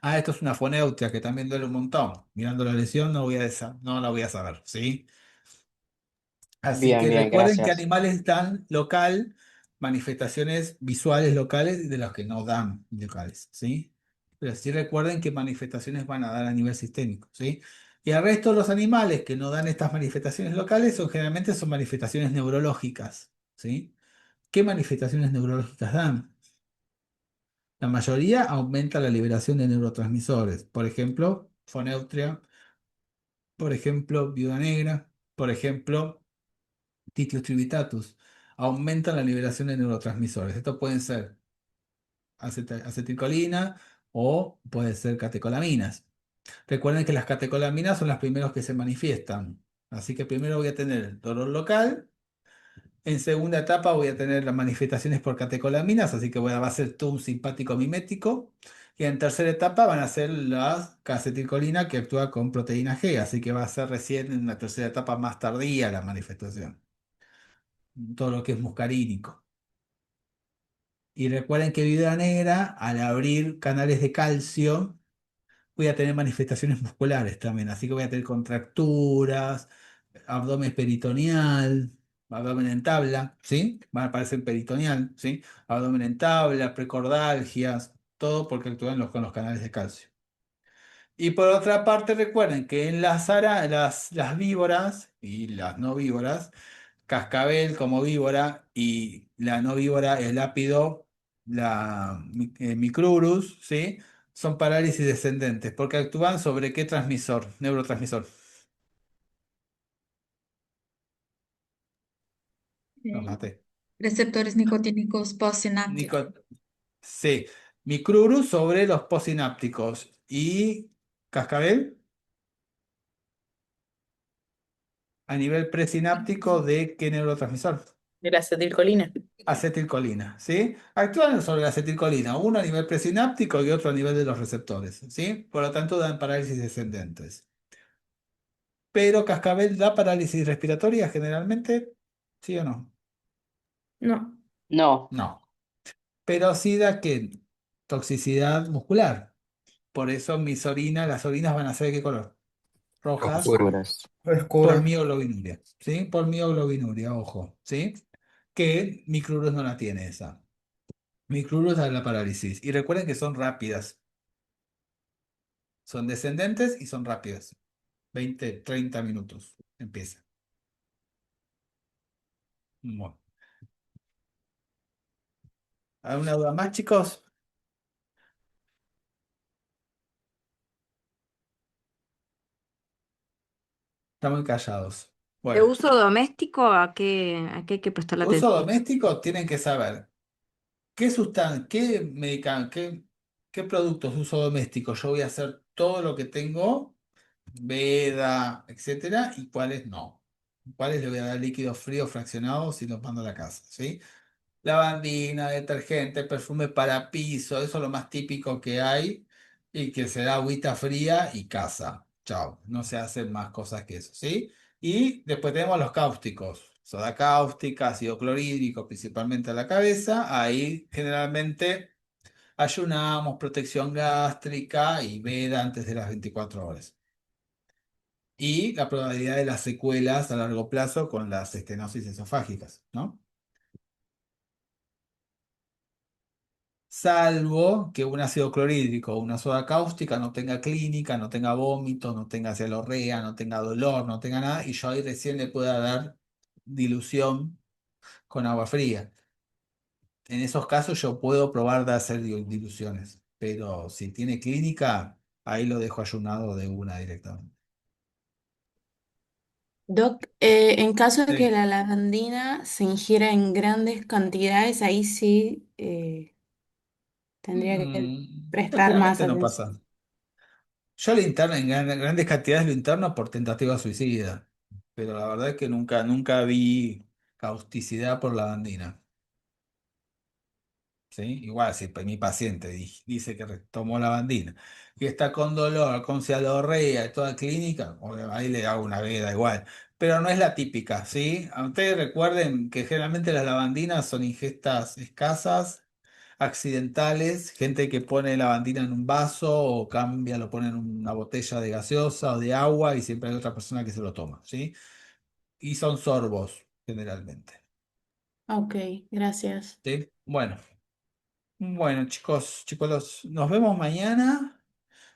Ah, esto es una foneutria que también duele un montón. Mirando la lesión no la voy a saber, ¿sí? Así bien, que bien, recuerden que gracias. animales dan local, manifestaciones visuales locales y de los que no dan locales, ¿sí? Pero sí recuerden qué manifestaciones van a dar a nivel sistémico, ¿sí? Y el resto de los animales que no dan estas manifestaciones locales generalmente son manifestaciones neurológicas, ¿sí? ¿Qué manifestaciones neurológicas dan? La mayoría aumenta la liberación de neurotransmisores, por ejemplo, foneutria, por ejemplo, viuda negra, por ejemplo, Titius tributatus, aumentan la liberación de neurotransmisores. Estos pueden ser acetilcolina o pueden ser catecolaminas. Recuerden que las catecolaminas son las primeros que se manifiestan. Así que primero voy a tener dolor local. En segunda etapa voy a tener las manifestaciones por catecolaminas, así que va a ser todo un simpático mimético. Y en tercera etapa van a ser las acetilcolina que actúa con proteína G, así que va a ser recién en la tercera etapa más tardía la manifestación. Todo lo que es muscarínico. Y recuerden que Viuda Negra, al abrir canales de calcio, voy a tener manifestaciones musculares también. Así que voy a tener contracturas, abdomen peritoneal, abdomen en tabla, ¿sí? Van a aparecer peritoneal, ¿sí? Abdomen en tabla, precordalgias, todo porque actúan con los canales de calcio. Y por otra parte, recuerden que en las víboras y las no víboras, cascabel como víbora y la no víbora, el lápido, Micrurus, ¿sí? Son parálisis descendentes porque actúan sobre qué transmisor, neurotransmisor. Los maté. Receptores nicotínicos postsinápticos. Nico- sí, Micrurus sobre los postsinápticos y cascabel a nivel presináptico de qué neurotransmisor. De la acetilcolina. Acetilcolina, ¿sí? Actúan sobre la acetilcolina, uno a nivel presináptico y otro a nivel de los receptores, ¿sí? Por lo tanto, dan parálisis descendentes. Pero cascabel da parálisis respiratoria generalmente, ¿sí o no? No. No, No. Pero sí da que toxicidad muscular. Por eso las orinas van a ser ¿de qué color? Rojas Oscuras. por Oscura. mioglobinuria, ¿sí? Por mioglobinuria, ojo, ¿sí? Que micrurus no la tiene esa. Micrurus da la parálisis. Y recuerden que son rápidas. Son descendentes y son rápidas. 20, 30 minutos. Empieza. Bueno. ¿Alguna duda más, chicos? Están muy callados. ¿De Bueno, uso doméstico a qué hay que prestarle uso atención? doméstico tienen que saber qué sustancia, qué productos de uso doméstico yo voy a hacer todo lo que tengo, veda, etcétera, y cuáles no. Cuáles le voy a dar líquidos fríos fraccionados y los mando a la casa, ¿sí? Lavandina, detergente, perfume para piso, eso es lo más típico que hay y que se da agüita fría y casa. Chao, no se hacen más cosas que eso, ¿sí? Y después tenemos los cáusticos, soda cáustica, ácido clorhídrico, principalmente a la cabeza. Ahí generalmente ayunamos, protección gástrica y veda antes de las 24 horas. Y la probabilidad de las secuelas a largo plazo con las estenosis esofágicas, ¿no? Salvo que un ácido clorhídrico o una soda cáustica no tenga clínica, no tenga vómito, no tenga cialorrea, no tenga dolor, no tenga nada, y yo ahí recién le pueda dar dilución con agua fría. En esos casos yo puedo probar de hacer diluciones, pero si tiene clínica, ahí lo dejo ayunado de una directamente. Doc, en caso de que Sí. la lavandina se ingiera en grandes cantidades, ahí sí tendría que prestar más Generalmente no atención. pasa. Yo lo interno en grandes cantidades lo interno por tentativa suicida, pero la verdad es que nunca vi causticidad por lavandina. ¿Sí? Igual si mi paciente dice que tomó lavandina, que está con dolor, con cialorrea y toda clínica, ahí le hago una veda igual. Pero no es la típica, ¿sí? A ustedes recuerden que generalmente las lavandinas son ingestas escasas, accidentales, gente que pone lavandina en un vaso o cambia, lo pone en una botella de gaseosa o de agua y siempre hay otra persona que se lo toma, ¿sí? Y son sorbos, generalmente. Ok, gracias. ¿Sí? Bueno, chicos, nos vemos mañana.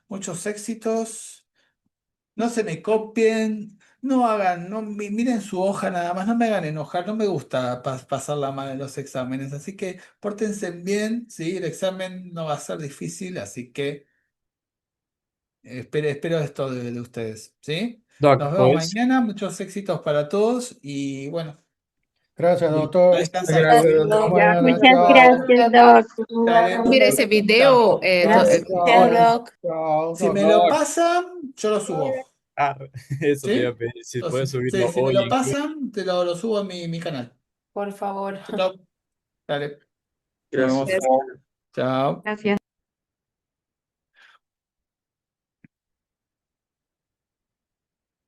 Muchos éxitos. No se me copien. No hagan, no miren su hoja nada más. No me hagan enojar. No me gusta pasarla mal en los exámenes. Así que pórtense bien. ¿Sí? El examen no va a ser difícil. Así que espero esto de ustedes. ¿Sí? Nos Doc, vemos mañana. Muchos éxitos para todos. Y bueno, Gracias, a doctor. descansar. Gracias, doctor. Ya, Mañana, Muchas chao. gracias, Doc. dale. Mira ese Chao. video, Gracias, Chao, Doc. chao, Si me lo doctor. pasan, yo lo subo. Ah, eso te iba a ¿Sí? pedir, si O puedes sí, subirlo si me hoy lo incluso. pasan, te lo subo a mi canal. Por favor. Chao. Dale. Nos Gracias. vemos. Chao. Gracias.